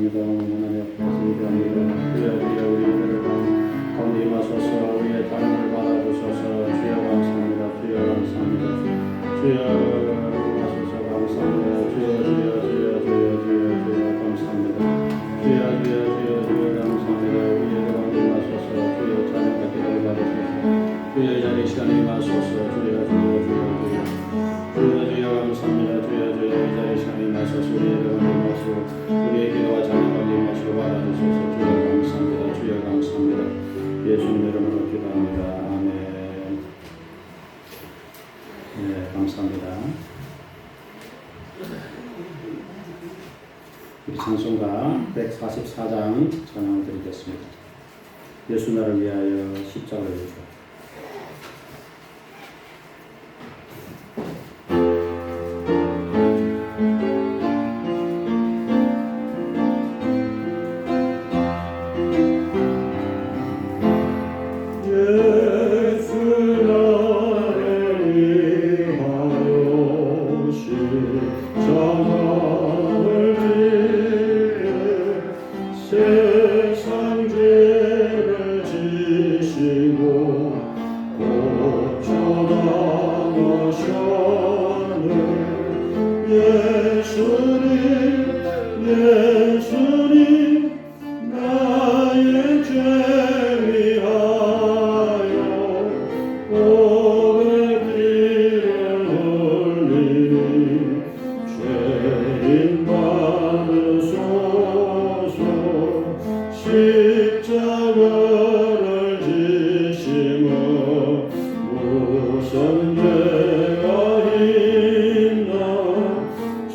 기도합니다. 하나님 앞에서 기도합니다. 주여 주여 우리들을 가운데 임하소서. 우리의 단을 받아주소서. 주여 감사합니다. 주여 감사합니다. 주여 임하소서. 감사합니다. 주여 주여 주여 주여 주여 주여 감사합니다. 주여 주여 주여 주여 감사합니다. 우리의 가운데 임하소서. 주여 자녀가 기도를 받으소서. 주여 이 자리 시간에 임하소서. 주여 주여 주여 주여 주여 주여 감사합니다. 주여 주여 이 자리 시간에 임하소서. 우리의 가운데 임하소서. 우리의 기도와 자녀가 임하시고 받아주소서. 주여 감사합니다. 주여 감사합니다. 예수님 이름으로 기도합니다. 아멘. 네, 감사합니다. 우리 찬송가 144장 찬양을 드리겠습니다. 예수 나를 위하여 십자가를 지고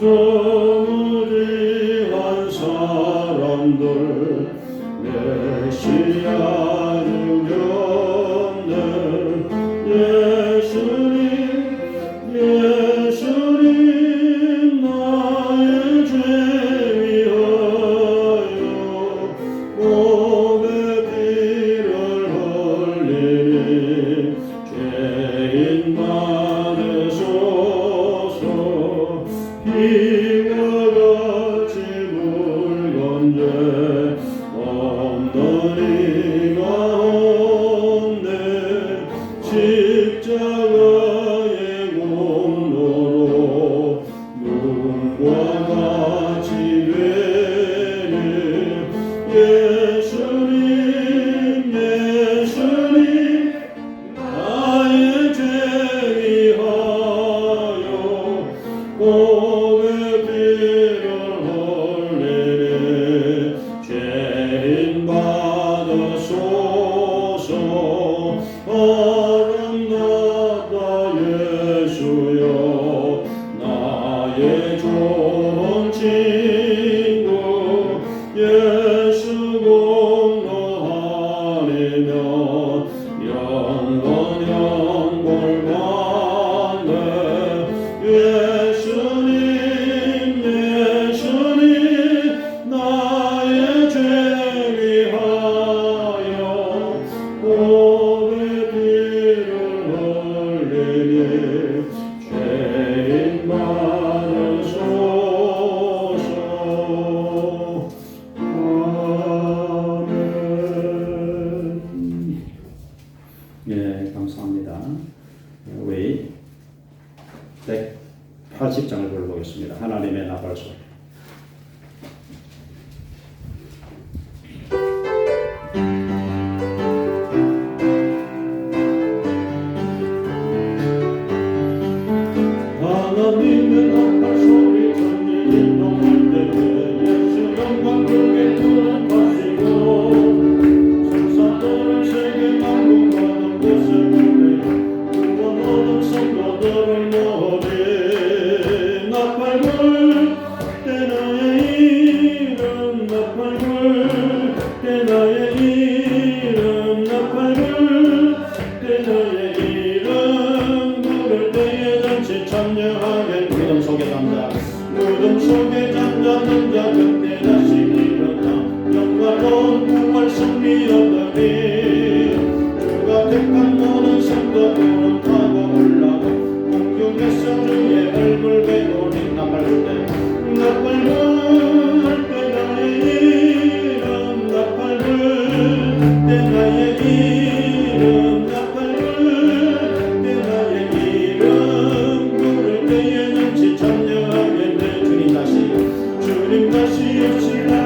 도무지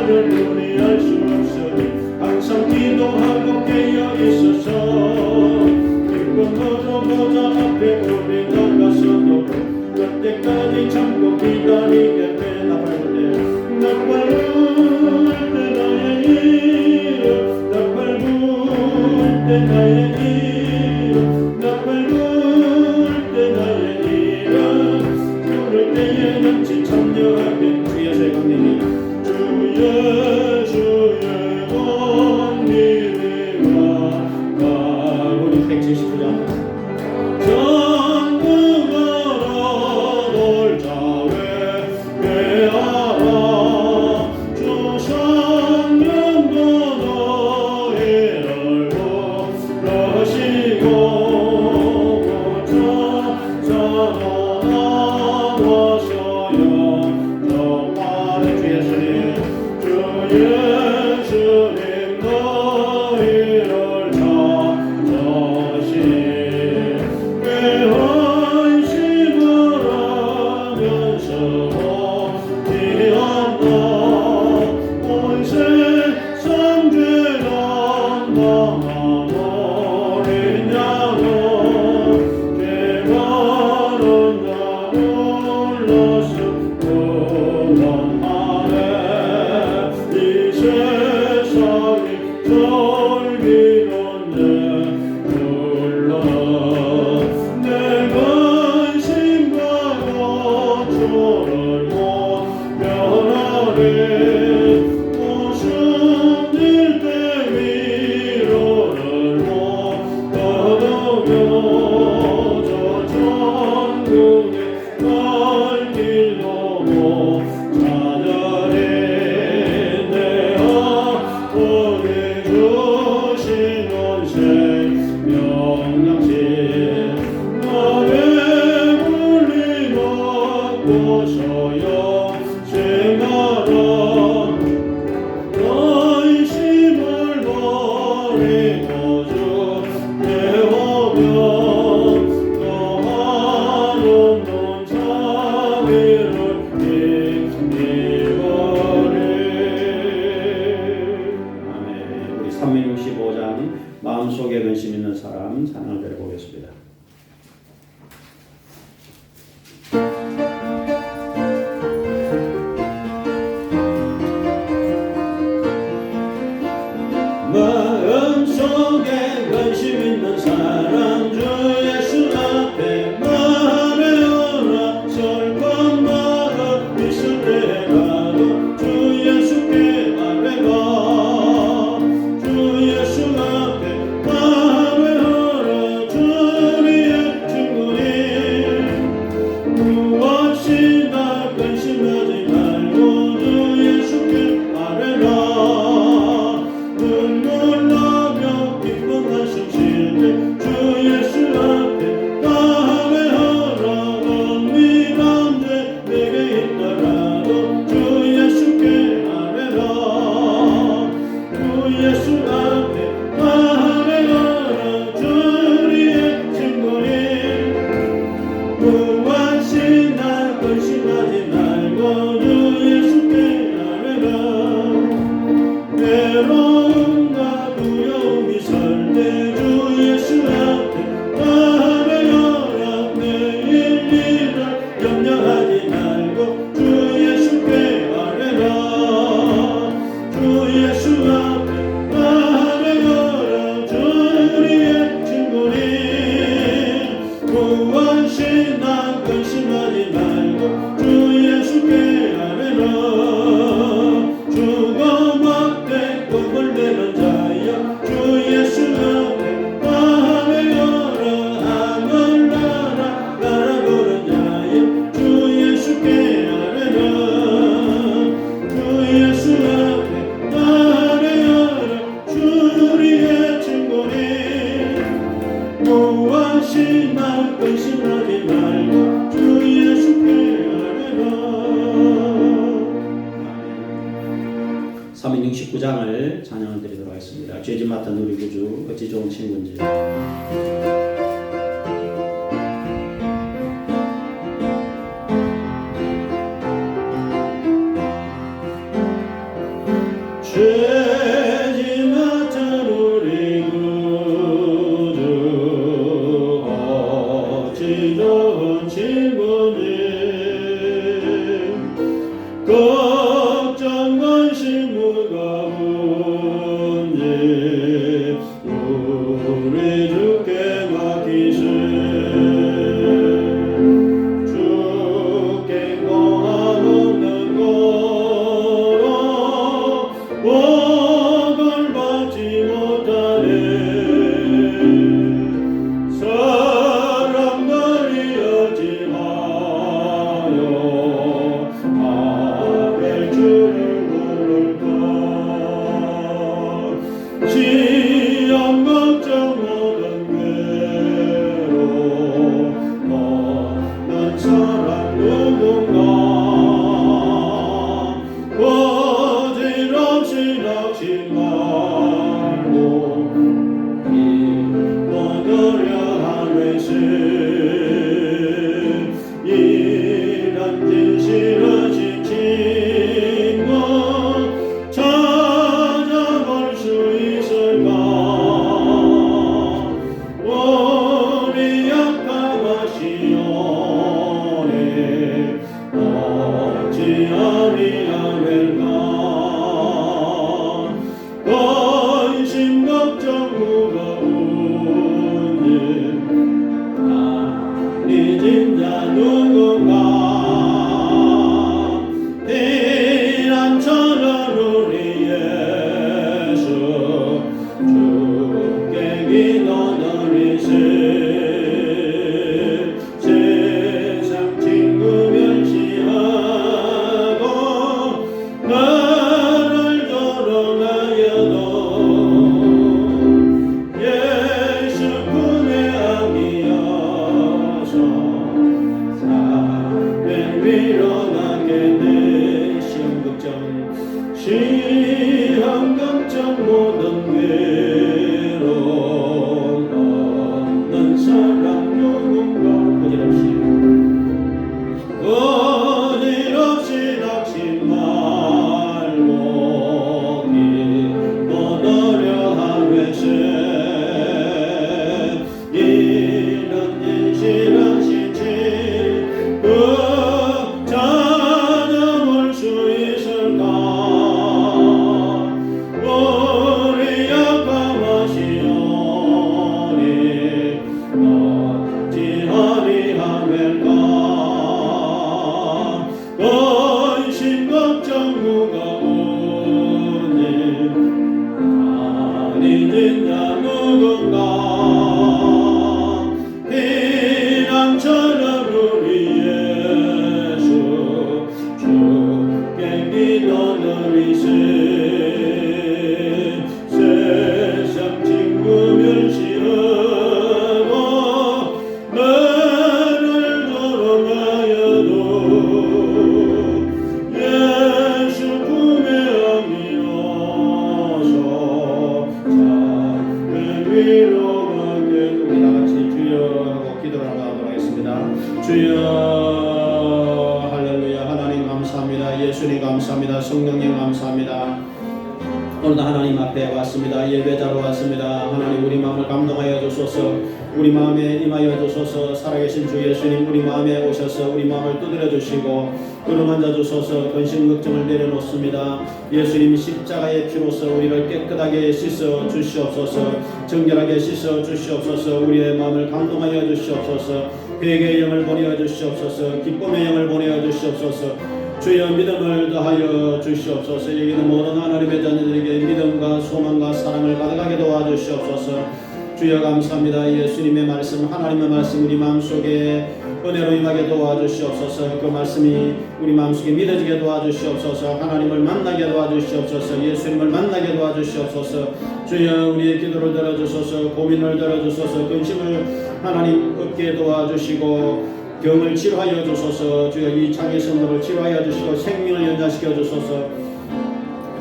나를 우리 알 수 없으니 항상 기도하고 깨어 있어서 기쁨으로 보좌 앞에 우리 나가서도 그때까지 참고 기다리게 돼. 나 밟을 때 나의 이름 나 밟을 때 나의 이름 나 밟을 때 나의 이름 부를 때에 같이 참여하게. 주 예수의 강림이 주 예수의 강림이 와 우리 179장 마음속에 근심 있는 사람 찬양을 드려보겠습니다. 마음속에 관심 있는 사람 주 예수 앞에 말해오라. 설법마다 있을 때 가도 주 예수께 말해봐. 주 예수 앞에 말해오라. 주리의 친구니 무엇이 나 근심하지 말고 주 예수께 말해라. 눈물나며 기쁜 한숨 쉴 때 주 예수 앞에 말해하라. 은밀한 죄 내게 있더라도 주 예수께 말해라. 주 예수 앞에 말해하라. 주리의 친구니 무엇이 날 근심하지 말고 주 예수께 말해라. 외로움과 두려움이 설 때 주 예수 앞에 말해라. 내일 일을 염려하지 말고 주 예수께 말해라. 주 예수 앞에 말해라. 주리의 친구니 무엇이 나 근심하지 말고 주 예수께 말해라. 죽어 꿈을 내는 자여 주 예수 앞에 말해라. 하늘 나라 바라보는 자여 주 예수께 말해라. 주 예수 앞에 말해라. 주리의 친구니 무엇이 날 근심하지 말고 주 예수께 말해라. 369장을 찬양을 드리도록 하겠습니다. 죄짐 맡은 우리 구주 어찌 좋은 친구인지. 죄지 맡은 우리 구주 어찌 좋은 친구니 걱정 관심 무거운지 우리 주께 맡기세 주께 공항 없는 거로 복을 받지 못하네 사람들이 어찌하여 아벨 주를 부를까 시험 걱정 모든 괴로운 사람 누군가 거짓없이 낙심 말고 기도드려 하늘신 이런 진실하신 친구 찾아볼 수 있을까 우리 약함하시오니 어찌 아니하mel까 관심 걱정 무거운지 아니 진짜 누군가 피난처럼 우리 예수 주께 기도드리세 세상 친구 멸시하고 나를 조롱하여도 예수 품에 안기어서 사면 위로나게 돼 시험 걱정 모든 괴로운 없는 사람 누군가 거짓없이 낙심 말고 기도드려 하면서 이런 진실하신 친구 찾아볼 수 있을까 우리 약함하시오니 어찌 아니하mel까 관심 걱정 무거운지 아니 진짜 누군가 피난처럼 우리 예수 주께 기도드리세 세상 친구 멸시하고 나를 조롱하여도 예수 품에 안기어서 자면 위로하게 우리 다같이 주여 하고 기도를 하도록 하겠습니다. 주여 할렐루야 하나님 감사합니다. 예수님 감사합니다. 성령님 감사합니다. 오늘도 하나님 앞에 왔습니다. 예배자로 왔습니다. 하나님 우리 마음을 감동하여 주소서 우리 마음에 임하여 주소서 살아계신 주 예수님 우리 마음에 오셔서 우리 마음을 두드려 주시고 끌어만져 주소서 근심 걱정을 내려놓습니다. 예수님 십자가의 피로서 우리를 깨끗하게 씻어 주시옵소서 정결하게 씻어 주시옵소서 우리의 마음을 감동하여 주시옵소서 회개의 영을 보내어 주시옵소서 기쁨의 영을 보내어 주시옵소서 주여 믿음을 더하여 주시옵소서 여기는 모든 하나님의 자녀들에게 믿음과 소망과 사랑을 가득하게 도와주시옵소서 주여 감사합니다. 예수님의 말씀 하나님의 말씀 우리 마음속에 은혜로 임하게 도와주시옵소서 그 말씀이 우리 마음속에 믿어지게 도와주시옵소서 하나님을 만나게 도와주시옵소서 예수님을 만나게 도와주시옵소서 주여 우리의 기도를 들어주소서 고민을 들어주소서 근심을 하나님 없게 도와주시고 병을 치료하여 주소서 주여 이 장애 성도를 치료하여 주시고 생명을 연장시켜 주소서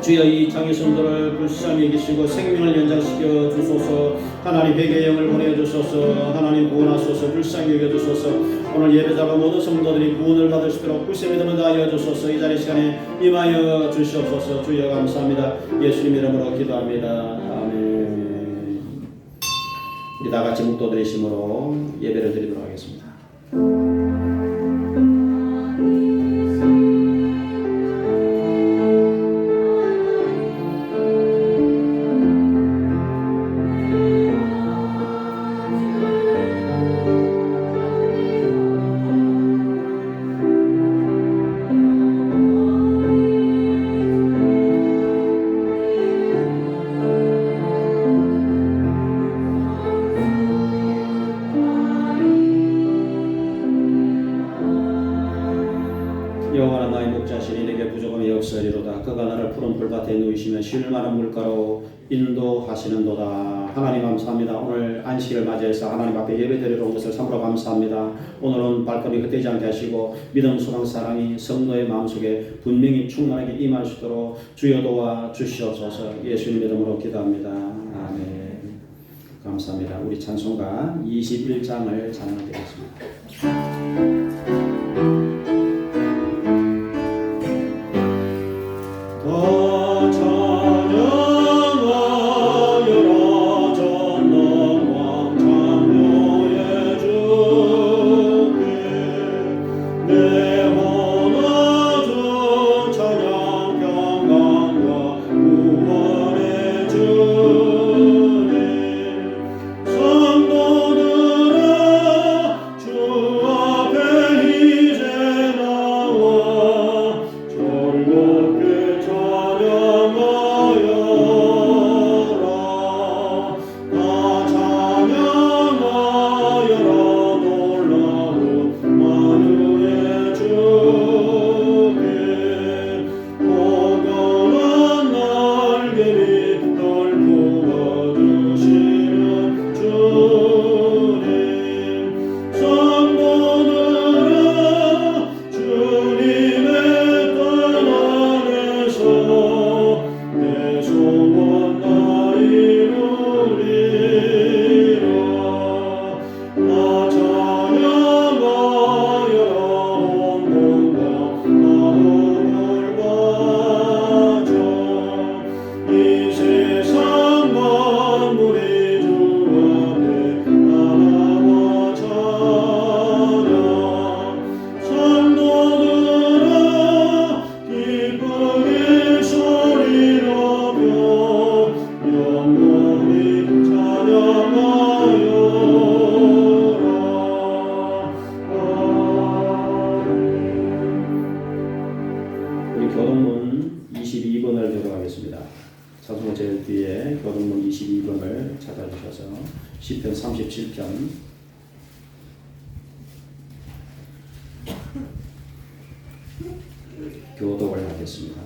주여 이 장애성들을 불쌍히 여기시고 생명을 연장시켜 주소서. 하나님 회개의 영을 보내주소서. 하나님 구원하소서. 불쌍히 여겨주소서. 오늘 예배자가 모든 성도들이 구원을 받을 수 있도록 불쌍히 믿음을 다하여 주소서. 이 자리 시간에 임하여 주시옵소서. 주여 감사합니다. 예수님 이름으로 기도합니다. 아멘. 우리 다 같이 묵도들의 힘으로 예배를 드리도록 하겠습니다. 여호와는 나의 목자시니 내게 부족함이 없으리로다. 그가 나를 푸른 풀밭에 누이시며 쉴 만한 물가로 인도하시는도다. 하나님 감사합니다. 오늘 안식을 맞이해서 하나님 앞에 예배드리러 온 것을 참으로 감사합니다. 오늘은 발걸음이 헛되지 않게 하시고 믿음, 소망, 사랑이 성도의 마음속에 분명히 충만하게 임할 수 있도록 주여 도와 주시옵소서. 예수님 이름으로 기도합니다. 아멘. 감사합니다. 우리 찬송가 21장을 찬양드리겠습니다. 교동문 22번을 교도하겠습니다. 찬송가 제일 뒤에 교동문 22번을 찾아주셔서 시편 37편 교독을 하겠습니다.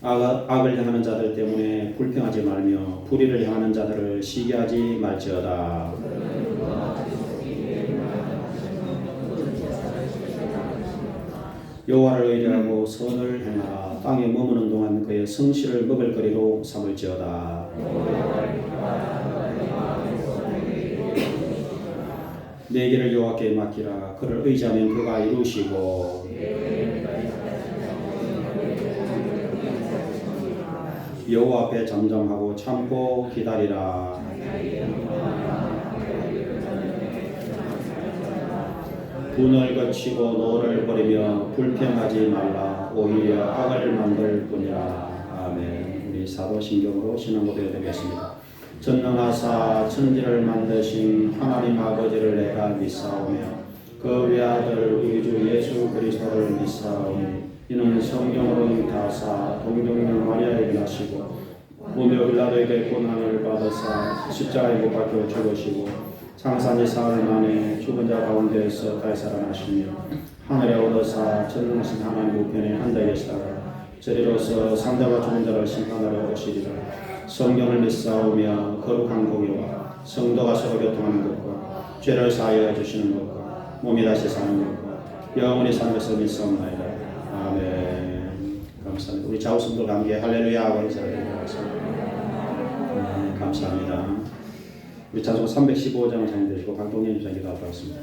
악을 향하는 자들 때문에 불평하지 말며 불의를 향하는 자들을 시기하지 말지어다. 여호와를 의뢰하고 선을 행하라. 땅에 머무는 동안 그의 성실을 먹을 거리로 삼을지어다. 내 길을 여호와께 맡기라. 그를 의지하면 그가 이루시고 여호와 앞에 잠잠하고 참고 기다리라. 분을 거치고 노를 버리며 불평하지 말라. 오히려 악을 만들 뿐이라. 아멘. 우리 사도신경으로 신앙고백을 드리겠습니다. 전능하사 천지를 만드신 하나님 아버지를 내가 믿사오며 그 외아들 우리 주 예수 그리스도를 믿사오니 이는 성경으로 잉타하사 동정녀 마리아에게 나시고 본요 빌라도에게 고난을 받으사 십자가에 못 박혀 죽으시고 창사니 사흘 만에 죽은 자 가운데에서 다시 살아나시며 하늘에 오르사 전능하신 하나님 우편에 앉아 계시다가 저리로서 산자와 죽은 자를 심판하러 오시리라. 성경을 믿사오며 거룩한 공의와 성도가 서로 교통하는 것과 죄를 사하여 주시는 것과 몸이 다시 사는 것과 영원히 사는 것을 믿사옵나이다. 아멘. 감사합니다. 우리 좌우성도 함께 할렐루야 하고 인사드리겠습니다. 네, 감사합니다. 우리 찬송 315장을 찬양드리고 강동현 집사님 기도하도록 하겠습니다.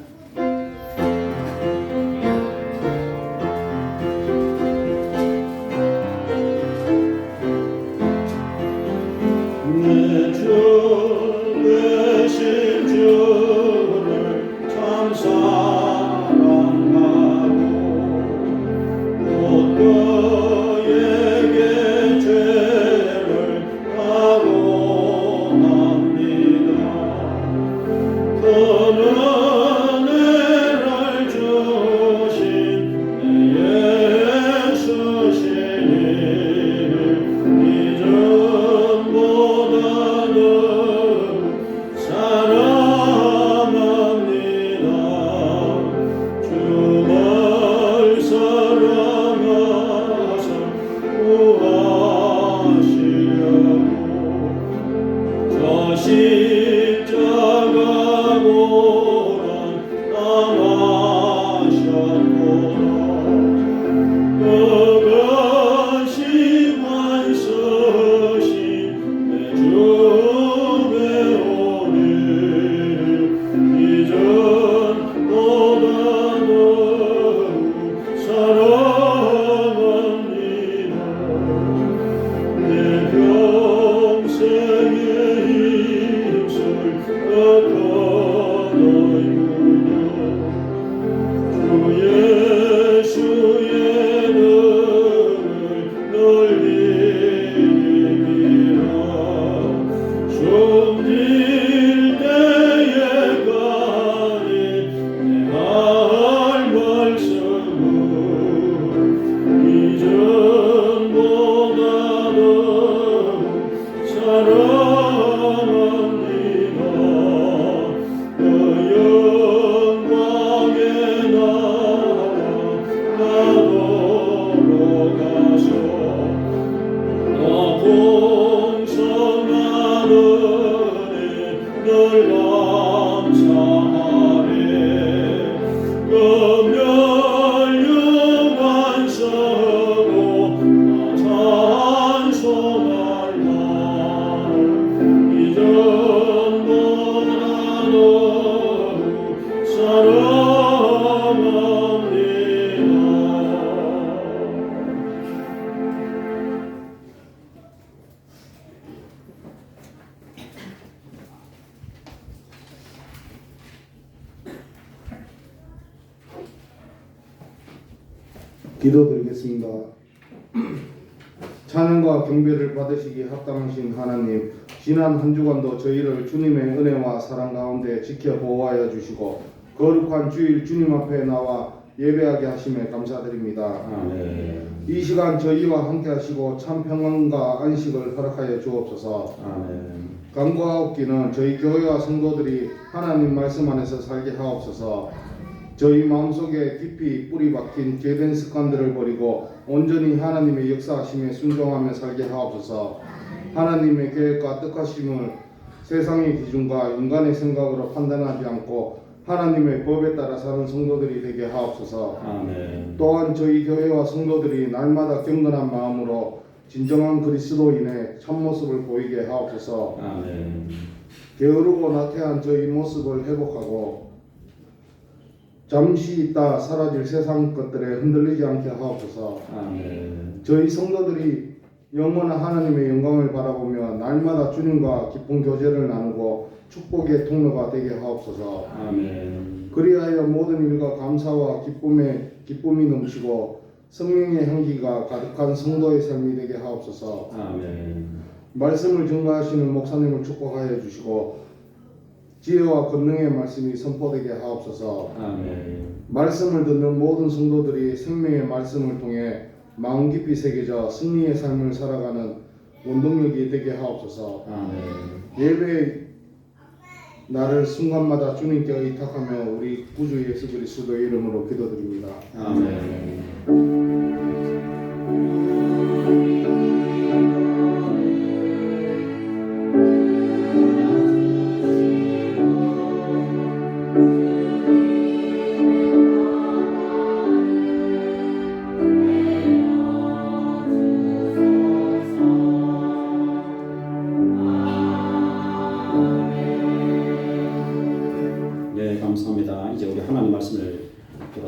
기도드리겠습니다. 찬양과 경배를 받으시기에 합당하신 하나님, 지난 한 주간도 저희를 주님의 은혜와 사랑 가운데 지켜 보호하여 주시고 거룩한 주일 주님 앞에 나와 예배하게 하심에 감사드립니다. 아멘. 이 시간 저희와 함께 하시고 참 평안과 안식을 허락하여 주옵소서. 아멘. 간구하옵기는 저희 교회와 성도들이 하나님 말씀 안에서 살게 하옵소서. 저희 마음속에 깊이 뿌리 박힌 죄된 습관들을 버리고 온전히 하나님의 역사하심에 순종하며 살게 하옵소서. 하나님의 계획과 뜻하심을 세상의 기준과 인간의 생각으로 판단하지 않고 하나님의 법에 따라 사는 성도들이 되게 하옵소서. 아멘. 또한 저희 교회와 성도들이 날마다 경건한 마음으로 진정한 그리스도인의 참모습을 보이게 하옵소서. 아멘. 게으르고 나태한 저희 모습을 회복하고 잠시 있다 사라질 세상 것들에 흔들리지 않게 하옵소서. 아멘. 저희 성도들이 영원한 하나님의 영광을 바라보며 날마다 주님과 깊은 교제를 나누고 축복의 통로가 되게 하옵소서. 아멘. 그리하여 모든 일과 감사와 기쁨이 넘치고 성령의 향기가 가득한 성도의 삶이 되게 하옵소서. 아멘. 말씀을 증거하시는 목사님을 축복하여 주시고 지혜와 권능의 말씀이 선포되게 하옵소서. 아멘. 말씀을 듣는 모든 성도들이 생명의 말씀을 통해 마음 깊이 새겨져 승리의 삶을 살아가는 원동력이 되게 하옵소서. 아멘. 예배 나를 순간마다 주님께 의탁하며 우리 구주 예수 그리스도의 이름으로 기도드립니다. 아멘.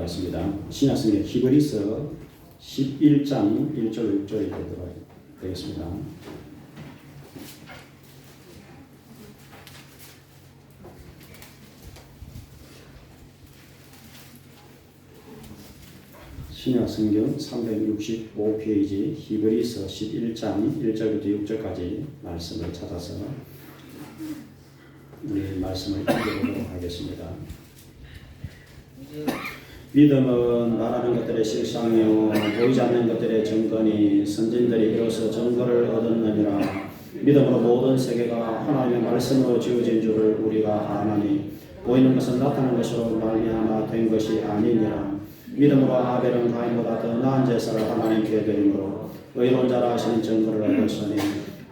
하겠습니다. 신약성경 히브리서 11장 1절 6절이 되겠습니다. 신약성경 365페이지 히브리서 11장 1절부터 6절까지 말씀을 찾아서 우리 말씀을 읽어보도록 하겠습니다. 믿음은 말하는 것들의 실상이요 보이지 않는 것들의 증거니 선진들이 이로써 증거를 얻었느니라. 믿음으로 모든 세계가 하나님의 말씀으로 지어진 줄을 우리가 아나니 보이는 것은 나타난 것으로 말미암아 된 것이 아니니라. 믿음으로 아벨은 가인보다 더 나은 제사를 하나님께 드림으로 의로운 자라 하시는 증거를 얻었으니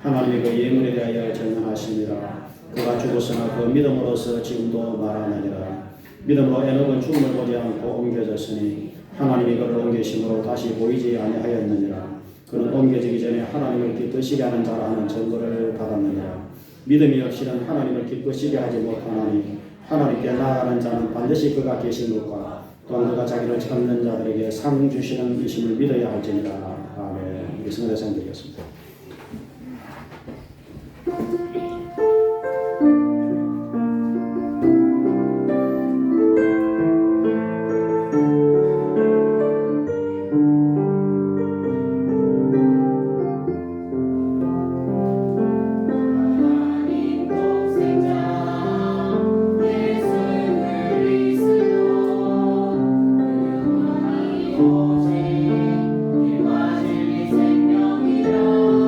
하나님이 그 예물에 대하여 증언하시니라. 그가 죽었으나 그 믿음으로서 지금도 말하느니라. 믿음으로 에녹은 죽음을 보지 않고 옮겨졌으니 하나님이 그를 옮기심으로 다시 보이지 아니하였느니라. 그는 옮겨지기 전에 하나님을 기쁘시게 하는 자라 하는 증거를 받았느니라. 믿음이 없이는 하나님을 기쁘시게 하지 못하나니 하나님께 나아가는 자는 반드시 그가 계신 것과 또한 그가 자기를 찾는 자들에게 상 주시는 이심을 믿어야 할지니라. 아멘. 우리 성도상 드리겠습니다. 오직 길과 진리 생명이라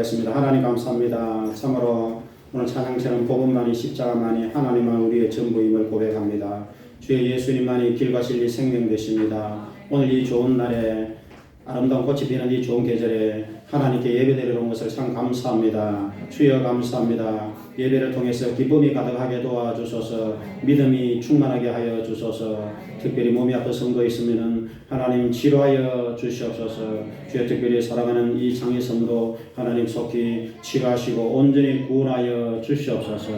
기도하겠습니다. 하나님 감사합니다. 참으로 오늘 찬양처럼 복음만이 십자가만이 하나님만 우리의 전부임을 고백합니다. 주의 예수님만이 길과 진리 생명 되십니다. 오늘 이 좋은 날에 아름다운 꽃이 피는 이 좋은 계절에 하나님께 예배드리러 온 것을 참 감사합니다. 주여 감사합니다. 예배를 통해서 기쁨이 가득하게 도와주소서. 믿음이 충만하게 하여 주소서. 특별히 몸이 아파 선거 있으면은 하나님 치료하여 주시옵소서. 주여 특별히 사랑하는 이 장희성도 하나님 속히 치료하시고 온전히 구원하여 주시옵소서.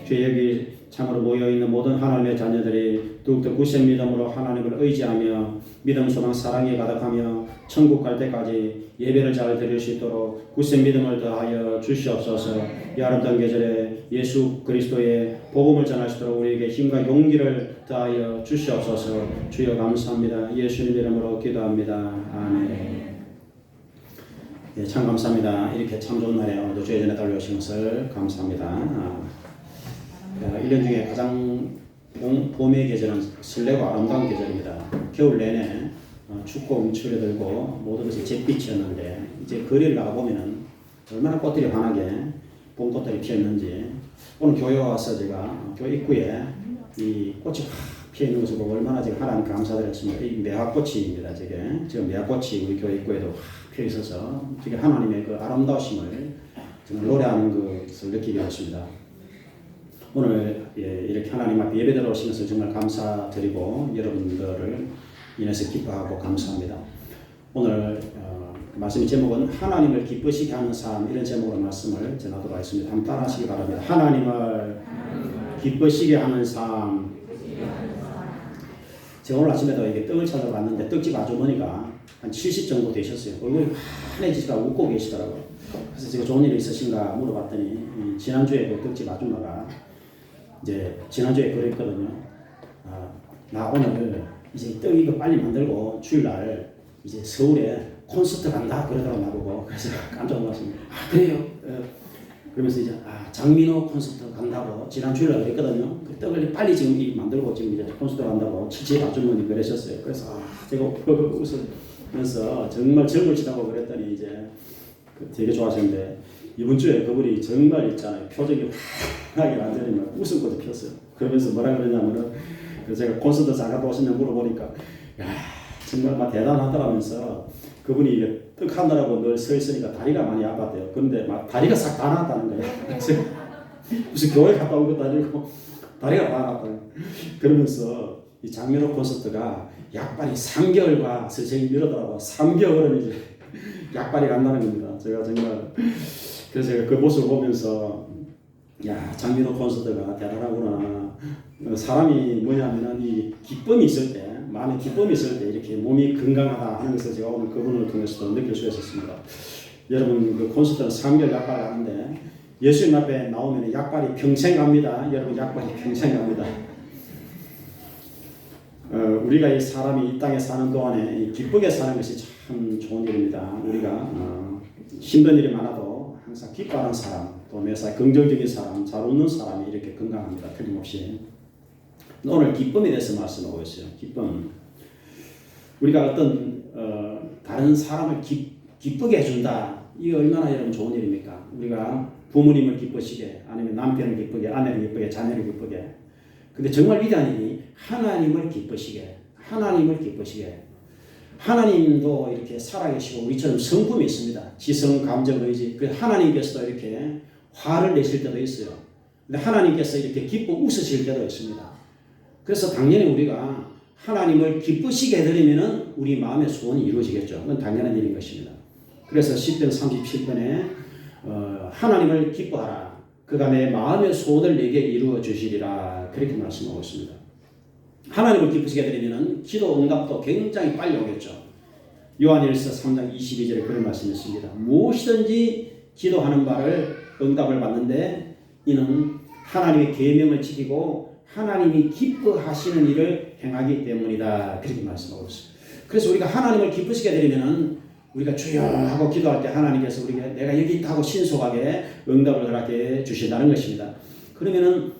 주여 여기 참으로 모여있는 모든 하나님의 자녀들이 더욱더 굳센 믿음으로 하나님을 의지하며 믿음, 소망, 사랑에 가득하며 천국 갈 때까지 예배를 잘 드릴 수 있도록 굳센 믿음을 더하여 주시옵소서. 이 아름다운 계절에 예수 그리스도의 복음을 전할 수 있도록 우리에게 힘과 용기를 더하여 주시옵소서. 주여 감사합니다. 예수님 이름으로 기도합니다. 아멘. 예, 참 감사합니다. 이렇게 참 좋은 날에 오늘도 주의 전에 달려오신 것을 감사합니다. 1년 중에 가장 봄의 계절은 설레고 아름다운 계절입니다. 겨울 내내 춥고 움츠려 들고 모든 것이 잿빛이었는데 이제 거리를 나가보면 얼마나 꽃들이 환하게 봄꽃들이 피었는지 오늘 교회 와서 제가 교회 입구에 이 꽃이 확 피어있는 것을 보고 얼마나 제가 하나님 감사드렸습니다. 이 매화꽃입니다. 지금 매화꽃이 우리 교회 입구에도 확 피어있어서 되게 하나님의 그 아름다우심을 정말 노래하는 것을 느끼게 됐습니다. 오늘 이렇게 하나님 앞에 예배드려 오신 것을 정말 감사드리고 여러분들을 인해서 기뻐하고 감사합니다. 오늘 말씀의 제목은 하나님을 기쁘시게 하는 삶, 이런 제목으로 말씀을 전하도록 하겠습니다. 한번 따라하시기 바랍니다. 하나님을 기쁘시게 하는 삶. 제가 오늘 아침에도 이게 떡을 찾으러 갔는데 떡집 아주머니가 한 70 정도 되셨어요. 얼굴이 환해지시다 웃고 계시더라고요. 그래서 제가 좋은 일이 있으신가 물어봤더니 지난주에 그 떡집 아줌마가 이제 지난주에 그랬거든요. 나 오늘 이제 떡 이거 빨리 만들고 주일날 이제 서울에 콘서트 간다 그러더라고 나보고. 그래서 깜짝 놀랐습니다. 그래요? 그러면서 이제 장민호 콘서트 간다고 지난 주일날 그랬거든요. 그 떡을 빨리 지금 만들고 지금 이제 콘서트 간다고 집 아주머니 그러셨어요. 그래서 제가 웃으면서 정말 젊을 치다고 그랬더니 이제 되게 좋아하셨는데 이번 주에 그분이 정말 있잖아요. 표정이 환하게 완전히 막 웃음꽃이 폈어요. 그러면서 뭐라 그러냐면은 제가 콘서트 잘 갔다 오시냐 물어보니까 야 정말 막 대단하더라면서 그분이 이게 떡 하느라고 늘 서 있으니까 다리가 많이 아팠대요. 그런데 막 다리가 싹 다 나았다는 거예요. 무슨 교회 갔다 온 것도 아니고 다리가 다 나았다는 거예요. 그러면서 이 장면호 콘서트가 약발이 3개월과 선생님이 이러더라고요. 3개월은 이제 약발이 간다는 겁니다. 제가 정말 그래서 제가 그 모습을 보면서 야 장민호 콘서트가 대단하구나. 사람이 뭐냐면은 이 기쁨이 있을 때, 마음에 기쁨이 있을 때 이렇게 몸이 건강하다 하는 것을 제가 오늘 그분을 통해서도 느낄 수 있었습니다. 여러분 그 콘서트는 3개월 약발 하는데 예수님 앞에 나오면 약발이 평생 갑니다. 여러분 약발이 평생 갑니다. 우리가 이 사람이 이 땅에 사는 동안에 기쁘게 사는 것이 참 좋은 일입니다. 우리가 힘든 일이 많아도 항상 기뻐하는 사람, 또 매사 긍정적인 사람, 잘 웃는 사람이 이렇게 건강합니다. 틀림없이. 오늘 기쁨에 대해서 말씀하고 있어요. 기쁨. 우리가 어떤 다른 사람을 기쁘게 해준다. 이게 얼마나 여러분 좋은 일입니까? 우리가 부모님을 기쁘시게, 아니면 남편을 기쁘게, 아내를 기쁘게, 자녀를 기쁘게. 근데 정말 위대한 일이 하나님을 기쁘시게, 하나님을 기쁘시게. 하나님도 이렇게 살아계시고 우리처럼 성품이 있습니다. 지성, 감정, 의지. 그래서 하나님께서도 이렇게 화를 내실 때도 있어요. 근데 하나님께서 이렇게 기뻐 웃으실 때도 있습니다. 그래서 당연히 우리가 하나님을 기쁘시게 해드리면 우리 마음의 소원이 이루어지겠죠. 그건 당연한 일인 것입니다. 그래서 시편 37편에 하나님을 기뻐하라. 그가 내 마음의 소원을 내게 이루어 주시리라. 그렇게 말씀하고 있습니다. 하나님을 기쁘시게 해드리면 기도 응답도 굉장히 빨리 오겠죠. 요한일서 3장 22절에 그런 말씀이 있습니다. 무엇이든지 기도하는 바를 응답을 받는데 이는 하나님의 계명을 지키고 하나님이 기뻐하시는 일을 행하기 때문이다. 그렇게 말씀하고 있습니다. 그래서 우리가 하나님을 기쁘시게 해드리면 우리가 주여 하고 기도할 때 하나님께서 우리가 내가 여기 있다 하고 신속하게 응답을 허락해 주신다는 것입니다. 그러면은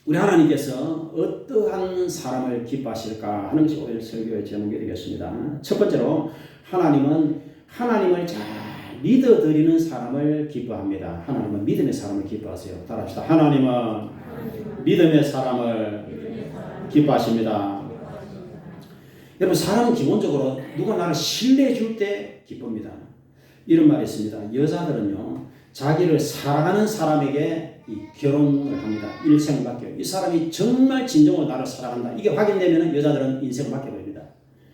우리 하나님께서 어떠한 사람을 기뻐하실까 하는 것이 오늘 설교의 제목이 되겠습니다. 첫 번째로 하나님은 하나님을 잘 믿어드리는 사람을 기뻐합니다. 하나님은 믿음의 사람을 기뻐하세요. 따라합시다. 하나님은 믿음의 사람을 기뻐하십니다. 여러분, 사람은 기본적으로 누가 나를 신뢰해 줄 때 기쁩니다. 이런 말이 있습니다. 여자들은요, 자기를 사랑하는 사람에게 이 결혼을 합니다. 일생을 맡겨요. 이 사람이 정말 진정으로 나를 사랑한다, 이게 확인되면 여자들은 인생을 맡겨버립니다.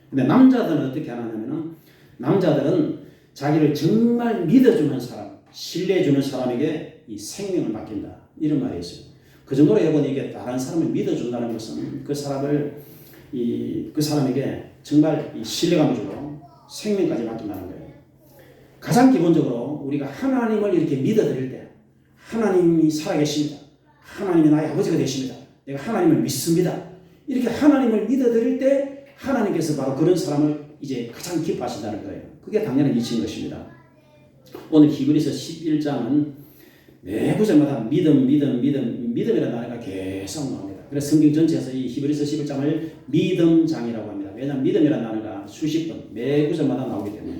근데 남자들은 어떻게 하냐면은, 남자들은 자기를 정말 믿어주는 사람, 신뢰해주는 사람에게 이 생명을 맡긴다, 이런 말이 있어요. 그 정도로 여러분, 이게 다른 사람을 믿어준다는 것은 그 사람을 그 사람에게 정말 이 신뢰감을 주고 생명까지 맡긴다는 거예요. 가장 기본적으로 우리가 하나님을 이렇게 믿어드릴 때, 하나님이 살아계십니다, 하나님이 나의 아버지가 되십니다, 내가 하나님을 믿습니다, 이렇게 하나님을 믿어드릴 때 하나님께서 바로 그런 사람을 이제 가장 기뻐하신다는 거예요. 그게 당연한 이치인 것입니다. 오늘 히브리서 11장은 매 구절마다 믿음이라는 단어가 계속 나옵니다. 그래서 성경 전체에서 이 히브리서 11장을 믿음장이라고 합니다. 왜냐하면 믿음이라는 단어가 수십 번 매 구절마다 나오기 때문에.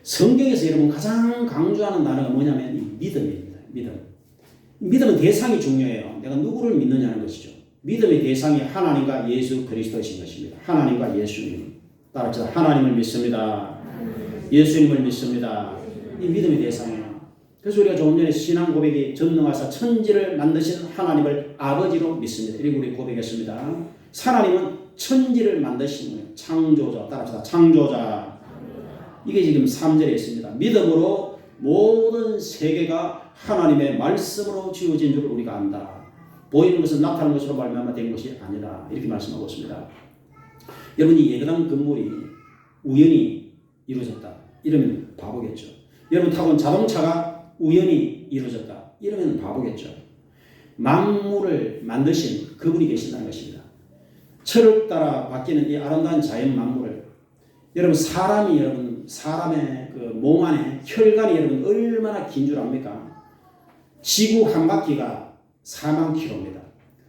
성경에서 여러분 가장 강조하는 단어가 뭐냐면 이 믿음입니다. 믿음은 대상이 중요해요. 내가 누구를 믿느냐는 것이죠. 믿음의 대상이 하나님과 예수 그리스도이신 것입니다. 하나님과 예수님. 따라서 하나님을 믿습니다. 예수님을 믿습니다. 이 믿음의 대상이에요. 그래서 우리가 조금 전에 신앙 고백이 전능하사 천지를 만드신 하나님을 아버지로 믿습니다. 이렇게 우리 고백했습니다. 하나님은 천지를 만드신 분이에요. 창조자. 따라서 창조자. 이게 지금 3절에 있습니다. 믿음으로 모든 세계가 하나님의 말씀으로 지어진 줄 우리가 안다. 보이는 것은 나타나는 것으로 말미암아 된 것이 아니다, 이렇게 말씀하고 있습니다. 여러분, 이 예배당 건물이 우연히 이루어졌다, 이러면 바보겠죠. 여러분 타고 자동차가 우연히 이루어졌다, 이러면 바보겠죠. 만물을 만드신 그분이 계신다는 것입니다. 철을 따라 바뀌는 이 아름다운 자연 만물을, 여러분 사람의 그 몸 안에 혈관이 여러분 얼마나 긴 줄 압니까? 지구 한 바퀴가 4만 킬로입니다.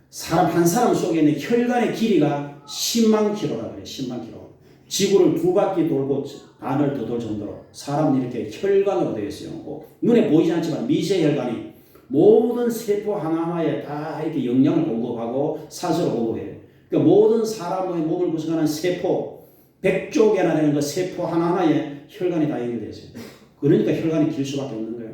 사람 한 사람 속에 있는 혈관의 길이가 10만 킬로라고 해요. 10만 킬로. 지구를 두 바퀴 돌고 반을 더 돌 정도로 사람은 이렇게 혈관으로 되어 있어요. 눈에 보이지 않지만 미세 혈관이 모든 세포 하나하나에 다 이렇게 영양을 공급하고 산소를 공급해요. 그러니까 모든 사람의 몸을 구성하는 세포 100조 개나 되는 그 세포 하나하나에 혈관이 다 연결되어 있어요. 그러니까 혈관이 길 수밖에 없는 거예요.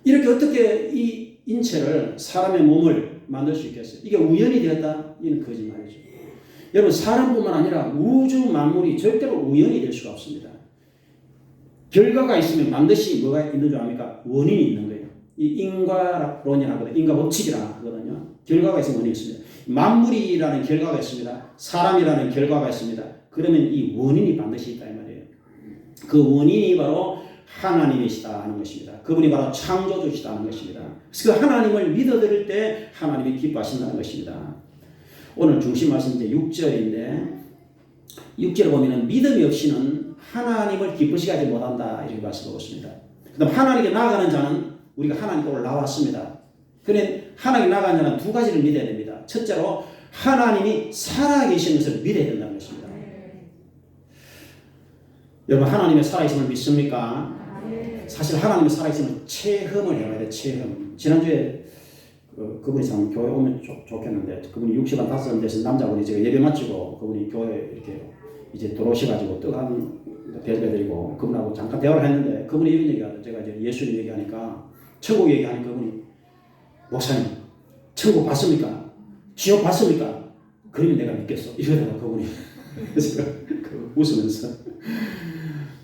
이렇게 어떻게 이 인체를, 사람의 몸을 만들 수 있겠어요? 이게 우연이 되었다? 이는 거짓말이죠. 여러분, 사람뿐만 아니라 우주 만물이 절대로 우연이 될 수가 없습니다. 결과가 있으면 반드시 뭐가 있는 줄 압니까? 원인이 있는 거예요. 이 인과론이라거든요. 인과 법칙이라 하거든요. 결과가 있으면 원인이 있습니다. 만물이라는 결과가 있습니다. 사람이라는 결과가 있습니다. 그러면 이 원인이 반드시 있다, 이 말이에요. 그 원인이 바로 하나님이시다 하는 것입니다. 그분이 바로 창조주시다 하는 것입니다. 그래서 그 하나님을 믿어드릴 때 하나님이 기뻐하신다는 것입니다. 오늘 중심 말씀 이제 6절인데 6절에 보면은 믿음이 없이는 하나님을 기쁘시게 하지 못한다, 이렇게 말씀하고 있습니다. 그다음 하나님께 나아가는 자는, 우리가 하나님께 올라왔습니다. 그런데 하나님께 나아가는 자는 두 가지를 믿어야 됩니다. 첫째로 하나님이 살아계신 것을 믿어야 된다는 것입니다. 여러분, 하나님의 살아계심을 믿습니까? 사실 하나님의 살아계심을 체험을 해봐야 돼요. 체험. 지난주에 그분이 참 교회 오면 좋겠는데, 그분이 60한 5대에서 남자분이 제가 예배 마치고 그분이 교회 이렇게 이제 들어오셔가지고 떡 한 대접해드리고 그분하고 잠깐 대화를 했는데, 그분이 이런 얘기하죠. 제가 이제 예수님 얘기하니까, 천국 얘기하니까 그분이, 목사님 천국 봤습니까? 지옥 봤습니까? 그러면 내가 믿겠어, 이러다가 그분이 제가 웃으면서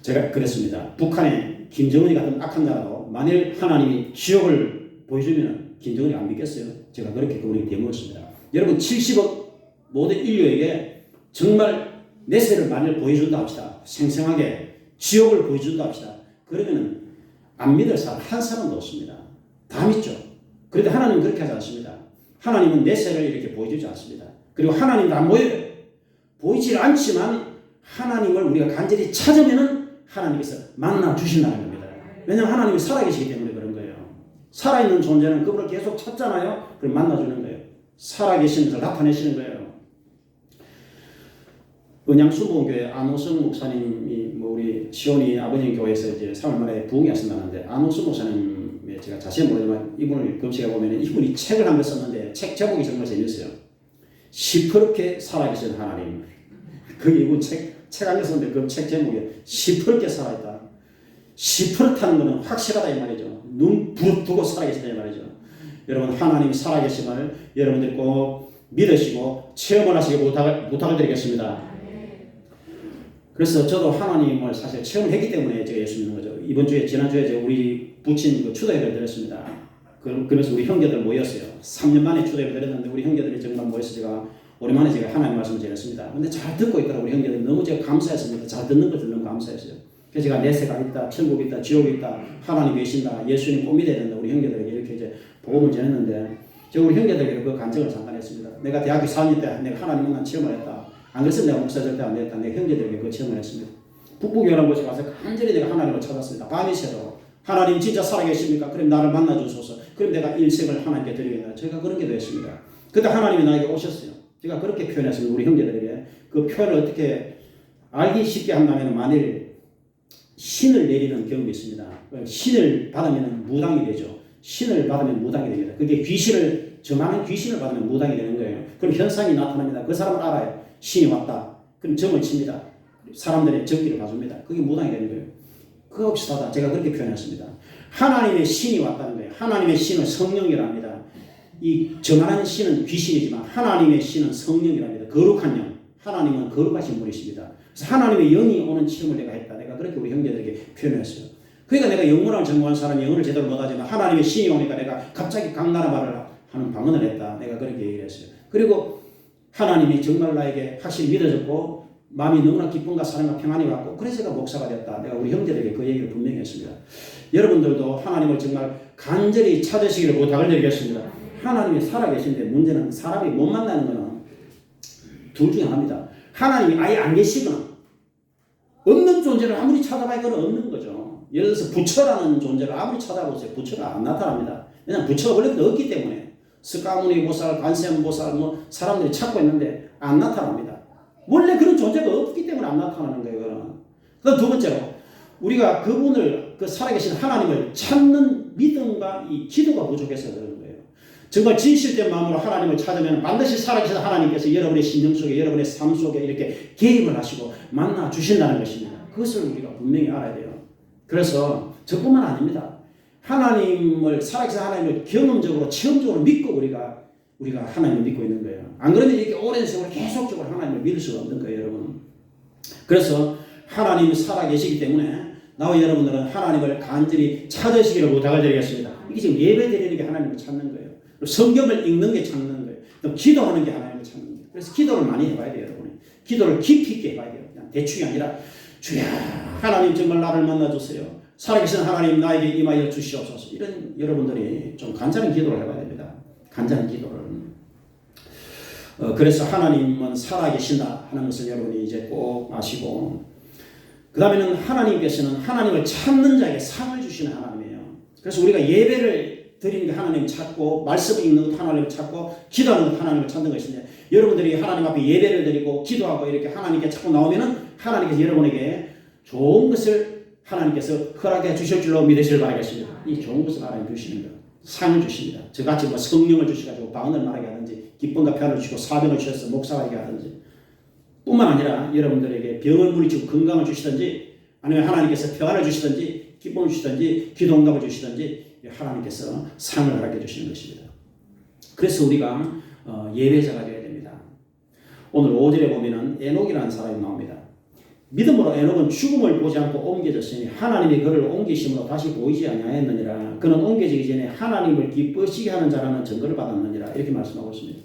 제가 그랬습니다. 북한에 김정은이 같은 악한 자라도 만일 하나님이 지옥을 보여주면 김정은이 안 믿겠어요? 제가 그렇게 그분에게 대물었습니다. 여러분, 70억 모든 인류에게 정말 내세를 만일 보여준다 합시다. 생생하게 지옥을 보여준다 합시다. 그러면 안 믿을 사람 한 사람도 없습니다. 다 믿죠. 그런데 하나님은 그렇게 하지 않습니다. 하나님은 내세를 이렇게 보여주지 않습니다. 그리고 하나님도 안 보여요. 보이질 않지만 하나님을 우리가 간절히 찾으면은 하나님께서 만나 주신다는 겁니다. 왜냐하면 하나님이 살아계시기 때문에 그런 거예요. 살아있는 존재는 그분을 계속 찾잖아요. 그럼 만나주는 거예요. 살아계신 것을 나타내시는 거예요. 은양수봉교회 안호성 목사님이 뭐 우리 시온이 아버님 교회에서 이제 3월 말에 부흥이 하신다는데 안호성 목사님 제가 자세히 모르지만 이분을 검색해 보면 이분이 책을 한 권 썼는데 책 제목이 정말 재밌어요. 시퍼렇게 살아계신 하나님. 그게 이분 책 한 권 썼는데 그 책 제목이 시퍼렇게 살아있다. 시퍼렇다는 것은 확실하다 이 말이죠. 눈 부릅뜨고 살아계시다 이 말이죠. 여러분 하나님이 살아계심을 여러분들이 꼭 믿으시고 체험을 하시기 부탁을 드리겠습니다. 그래서 저도 하나님을 사실 체험을 했기 때문에 제가 예수 믿는 거죠. 이번 주에 지난주에 우리 부친 그 추도예배를 드렸습니다. 그래서 우리 형제들 모였어요. 3년 만에 추도예배 드렸는데 우리 형제들이 정말 모여서 제가 오랜만에 제가 하나님 말씀을 드렸습니다. 근데 잘 듣고 있더라고요. 우리 형제들 너무 제가 감사했습니다. 잘 듣는 것들 너무 감사했어요. 그래서 제가 내세가 있다, 천국 있다, 지옥 있다, 하나님 계신다, 예수님 꼭 믿어야 된다. 우리 형제들에게 이렇게 이제 복음을 전했는데 제가 우리 형제들에게 그 간증을 잠깐 했습니다. 내가 대학교 4학년 때 내가 하나님 만난 체험을 했다. 안 그랬으면 내가 목사 절대 안 됐다. 내 형제들에게 그 체험을 했습니다. 북부교회라는 곳에 가서 간절히 내가 하나님을 찾았습니다. 밤이 새도록 하나님 진짜 살아계십니까? 그럼 나를 만나주소서. 그럼 내가 일생을 하나님께 드리겠다. 제가 그런 기도했습니다. 그때 하나님이 나에게 오셨어요. 제가 그렇게 표현했습니다. 우리 형제들에게 그 표현을 어떻게 알기 쉽게 한다면 만일 신을 내리는 경험이 있습니다. 신을 받으면 무당이 되죠. 신을 받으면 무당이 됩니다. 그게 귀신을 점하는 귀신을 받으면 무당이 되는 거예요. 그럼 현상이 나타납니다. 그 사람은 알아요. 신이 왔다. 그럼 점을 칩니다. 사람들의 적기를 봐줍니다. 그게 무당이 되는 거예요. 그거 비슷하다. 제가 그렇게 표현했습니다. 하나님의 신이 왔다는 거예요. 하나님의 신은 성령이랍니다. 이 점하는 신은 귀신이지만 하나님의 신은 성령이랍니다. 거룩한 영. 하나님은 거룩하신 분이십니다. 그래서 하나님의 영이 오는 체험을 내가 했다. 내가 그렇게 우리 형제들에게 표현했어요. 그러니까 내가 영문을 전공한 사람이 영어를 제대로 못하지만 하나님의 신이 오니까 내가 갑자기 강나라 말을 하는 방언을 했다. 내가 그렇게 얘기를 했어요. 그리고 하나님이 정말 나에게 확실히 믿어졌고 마음이 너무나 기쁨과 사랑과 평안이 왔고 그래서 제가 목사가 됐다. 내가 우리 형제들에게 그 얘기를 분명히 했습니다. 여러분들도 하나님을 정말 간절히 찾으시기를 부탁을 드리겠습니다. 하나님이 살아계신데 문제는 사람이 못 만나는 것은 둘 중에 하나입니다. 하나님이 아예 안 계시거나 없는 존재를 아무리 찾아봐야 그건 없는 거죠. 예를 들어서 부처라는 존재를 아무리 찾아보세요. 부처가 안 나타납니다. 왜냐하면 부처가 원래 없기 때문에 스가모니 보살, 관세음보살 뭐 사람들이 찾고 있는데 안 나타납니다. 원래 그런 존재가 없기 때문에 안 나타나는 거예요. 그럼 두 번째로 우리가 그분을 그 살아계신 하나님을 찾는 믿음과 이 기도가 부족해서 그런 거예요. 정말 진실된 마음으로 하나님을 찾으면 반드시 살아계신 하나님께서 여러분의 심령 속에 여러분의 삶 속에 이렇게 개입을 하시고 만나 주신다는 것입니다. 그것을 우리가 분명히 알아야 돼요. 그래서 저뿐만 아닙니다. 하나님을 살아계신 하나님을 경험적으로 체험적으로 믿고 우리가 하나님을 믿고 있는 거예요. 안 그러면 이렇게 오랜 세월 계속적으로 하나님을 믿을 수가 없는 거예요, 여러분. 그래서 하나님이 살아계시기 때문에 나와 여러분들은 하나님을 간절히 찾으시기를 부탁을 드리겠습니다. 이게 지금 예배 드리는 게 하나님을 찾는 거예요. 성경을 읽는 게 찾는 거예요. 또 기도하는 게 하나님을 찾는 거예요. 그래서 기도를 많이 해봐야 돼요, 여러분. 기도를 깊이 있게 해봐야 돼요. 그냥 대충이 아니라 주야 하나님 정말 나를 만나주세요. 살아계신 하나님 나에게 임하여 주시옵소서. 이런 여러분들이 좀 간절한 기도를 해봐야 됩니다. 간절한 기도를. 그래서 하나님은 살아계신다 하는 것을 여러분이 이제 꼭 아시고 그 다음에는 하나님께서는 하나님을 찾는 자에게 상을 주시는 하나님이에요. 그래서 우리가 예배를 드리는 게 하나님을 찾고 말씀을 읽는 것도 하나님을 찾고 기도하는 것도 하나님을 찾는 것인데 여러분들이 하나님 앞에 예배를 드리고 기도하고 이렇게 하나님께 자꾸 나오면은 하나님께서 여러분에게 좋은 것을 하나님께서 허락해 주실 줄로 믿으시길 바라겠습니다. 이 좋은 것을 하나님 주시는 것, 상을 주십니다. 저같이 뭐 성령을 주셔가지고 방언을 말하게 하든지 기쁨과 평안을 주시고 사병을 주셔서 목사가 되게 하든지 뿐만 아니라 여러분들에게 병을 물리치고 건강을 주시든지 아니면 하나님께서 평안을 주시든지 기쁨을 주시든지 기도 응답을 주시든지 하나님께서 상을 허락해 주시는 것입니다. 그래서 우리가 예배자가 되어야 됩니다. 오늘 5절에 보면은 에녹이라는 사람이 나옵니다. 믿음으로 에녹은 죽음을 보지 않고 옮겨졌으니 하나님이 그를 옮기심으로 다시 보이지 아니하였느니라. 그는 옮겨지기 전에 하나님을 기쁘시게 하는 자라는 증거를 받았느니라. 이렇게 말씀하고 있습니다.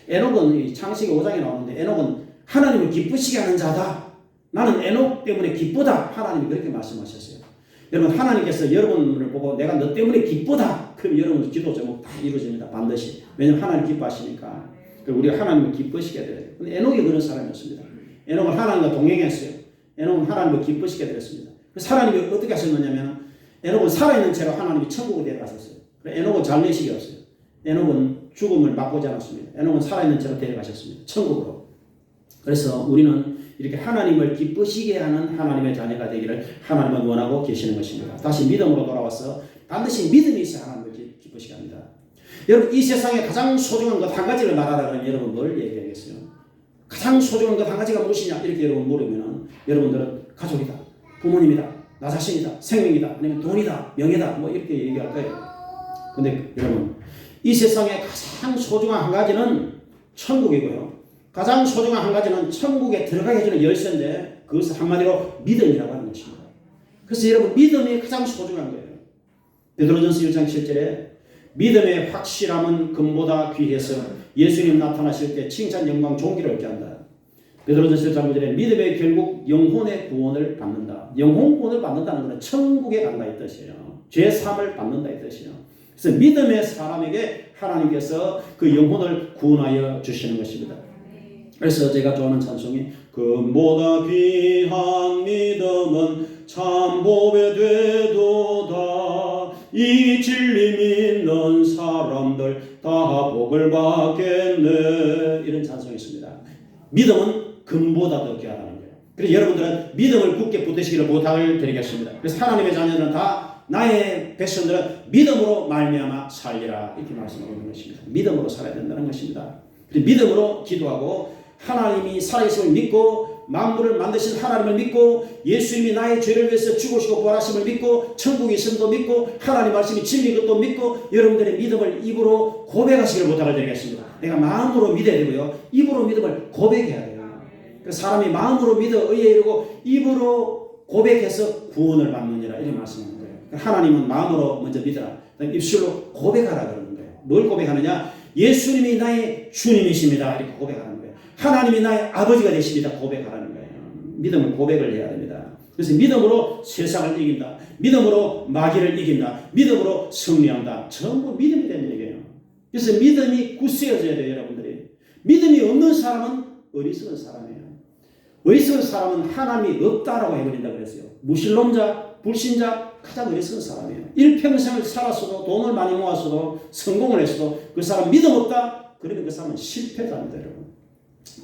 에녹은 창세기 5장에 나오는데 에녹은 하나님을 기쁘시게 하는 자다. 나는 에녹 때문에 기쁘다. 하나님이 그렇게 말씀하셨어요. 여러분 하나님께서 여러분을 보고 내가 너 때문에 기쁘다. 그럼 여러분 기도 제목 다 이루어집니다. 반드시. 왜냐하면 하나님 기뻐하시니까. 우리가 하나님을 기쁘시게 해야 돼요. 근데 에녹이 그런 사람이었습니다. 에녹은 하나님과 동행했어요. 에녹은 하나님을 기쁘시게 되었습니다. 그래서 하나님이 어떻게 하셨느냐면 에녹은 살아있는 채로 하나님이 천국을 데려가셨어요. 에녹은 장례식이었어요. 에녹은 죽음을 맛보지 않았습니다. 에녹은 살아있는 채로 데려가셨습니다. 천국으로. 그래서 우리는 이렇게 하나님을 기쁘시게 하는 하나님의 자녀가 되기를 하나님은 원하고 계시는 것입니다. 다시 믿음으로 돌아와서 반드시 믿음이 있어야 하나님을 기쁘시게 합니다. 여러분 이 세상에 가장 소중한 것 한 가지를 말하라 그러면 여러분 뭘 얘기하겠어요? 가장 소중한 것 한 가지가 무엇이냐 이렇게 여러분 물으면 여러분들은 가족이다, 부모님이다, 나 자신이다, 생명이다, 아니면 돈이다, 명예다 뭐 이렇게 얘기할 거예요. 근데 여러분 이 세상에 가장 소중한 한 가지는 천국이고요. 가장 소중한 한 가지는 천국에 들어가게 해주는 열쇠인데 그것을 한마디로 믿음이라고 하는 것입니다. 그래서 여러분 믿음이 가장 소중한 거예요. 베드로전서 1장 7절에 믿음의 확실함은 금보다 귀해서 예수님 나타나실 때 칭찬, 영광, 존귀를 얻게 한다. 베드로전서 1장 9절에 믿음의 결국 영혼의 구원을 받는다. 영혼 구원을 받는다는 것은 천국에 간다 이 뜻이에요. 죄 사함을 받는다 이 뜻이에요. 그래서 믿음의 사람에게 하나님께서 그 영혼을 구원하여 주시는 것입니다. 그래서 제가 좋아하는 찬송이 금보다 귀한 믿음은 참 보배 되도다. 이 진리 믿는 사람들 다 복을 받겠네. 이런 찬송이 있습니다. 믿음은 금보다 더 귀하다는 거예요. 그래서 여러분들은 믿음을 굳게 붙드시기를 부탁을 드리겠습니다. 그래서 하나님의 자녀들은 다 나의 백성들은 믿음으로 말미암아 살리라 이렇게 말씀하고 있는 것입니다. 믿음으로 살아야 된다는 것입니다. 그래서 믿음으로 기도하고 하나님이 살아계심을 믿고 만물을 만드신 하나님을 믿고 예수님이 나의 죄를 위해서 죽으시고 부활하심을 믿고 천국이 있음도 믿고 하나님 말씀이 진리인 것도 믿고 여러분들의 믿음을 입으로 고백하시기를 부탁을 드리겠습니다. 내가 마음으로 믿어야 되고요. 입으로 믿음을 고백해야 돼요. 그래서 사람이 마음으로 믿어 의에 이르고 입으로 고백해서 구원을 받느니라 이렇게 말씀하는 거예요. 하나님은 마음으로 먼저 믿어라. 입술로 고백하라 그러는 거예요. 뭘 고백하느냐? 예수님이 나의 주님이십니다. 이렇게 고백하는 거예요. 하나님이 나의 아버지가 되십니다. 고백하라는 거예요. 믿음을 고백을 해야 됩니다. 그래서 믿음으로 세상을 이긴다. 믿음으로 마귀를 이긴다. 믿음으로 승리한다. 전부 믿음이 되는 얘기예요. 그래서 믿음이 굳세어져야 돼요. 여러분들이. 믿음이 없는 사람은 어리석은 사람이에요. 어리석은 사람은 하나님이 없다라고 해버린다 그랬어요. 무신론자, 불신자 가장 어리석은 사람이에요. 일평생을 살았어도 돈을 많이 모았어도 성공을 했어도 그 사람 믿음 없다? 그러면 그 사람은 실패자입니다.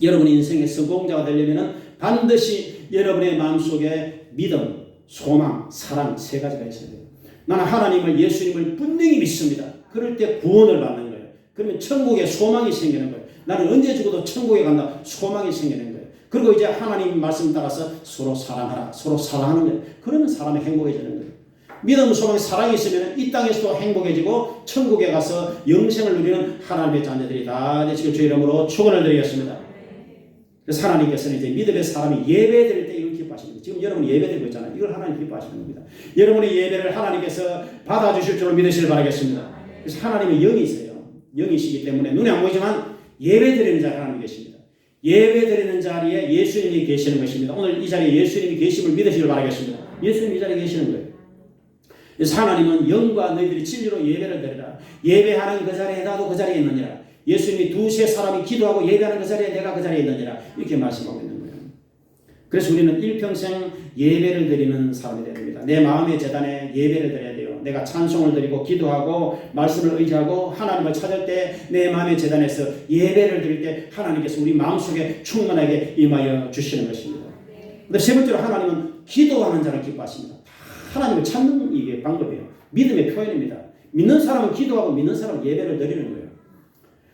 여러분 인생의 성공자가 되려면 반드시 여러분의 마음속에 믿음, 소망, 사랑 세 가지가 있어야 돼요. 나는 하나님을 예수님을 분명히 믿습니다. 그럴 때 구원을 받는 거예요. 그러면 천국에 소망이 생기는 거예요. 나는 언제 죽어도 천국에 간다. 소망이 생기는 거예요. 그리고 이제 하나님 말씀 따라서 서로 사랑하라. 서로 사랑하는 거예요. 그러면 사람이 행복해지는 거예요. 믿음, 소망, 사랑이 있으면 이 땅에서도 행복해지고 천국에 가서 영생을 누리는 하나님의 자녀들이 다 되시길 주의 이름으로 축원을 드리겠습니다. 그래서 하나님께서는 이제 믿음의 사람이 예배 드릴 때 이걸 기뻐하십니다. 지금 여러분이 예배 드리고 있잖아요. 이걸 하나님 기뻐하시는 겁니다. 여러분의 예배를 하나님께서 받아주실 줄을 믿으시길 바라겠습니다. 그래서 하나님의 영이세요. 영이시기 때문에 눈에 안 보이지만 예배 드리는 자가 하나님 계십니다. 예배 드리는 자리에 예수님이 계시는 것입니다. 오늘 이 자리에 예수님이 계심을 믿으시길 바라겠습니다. 예수님이 이 자리에 계시는 거예요. 그래서 하나님은 영과 너희들이 진리로 예배를 드리라. 예배하는 그 자리에 나도 그 자리에 있느니라. 예수님이 두세 사람이 기도하고 예배하는 그 자리에 내가 그 자리에 있느니라. 이렇게 말씀하고 있는 거예요. 그래서 우리는 일평생 예배를 드리는 사람이 되야 됩니다. 내 마음의 재단에 예배를 드려야 돼요. 내가 찬송을 드리고 기도하고 말씀을 의지하고 하나님을 찾을 때 내 마음의 재단에서 예배를 드릴 때 하나님께서 우리 마음속에 충만하게 임하여 주시는 것입니다. 근데 세 번째로 하나님은 기도하는 자를 기뻐하십니다. 하나님을 찾는 이게 방법이에요. 믿음의 표현입니다. 믿는 사람은 기도하고 믿는 사람은 예배를 드리는 거예요.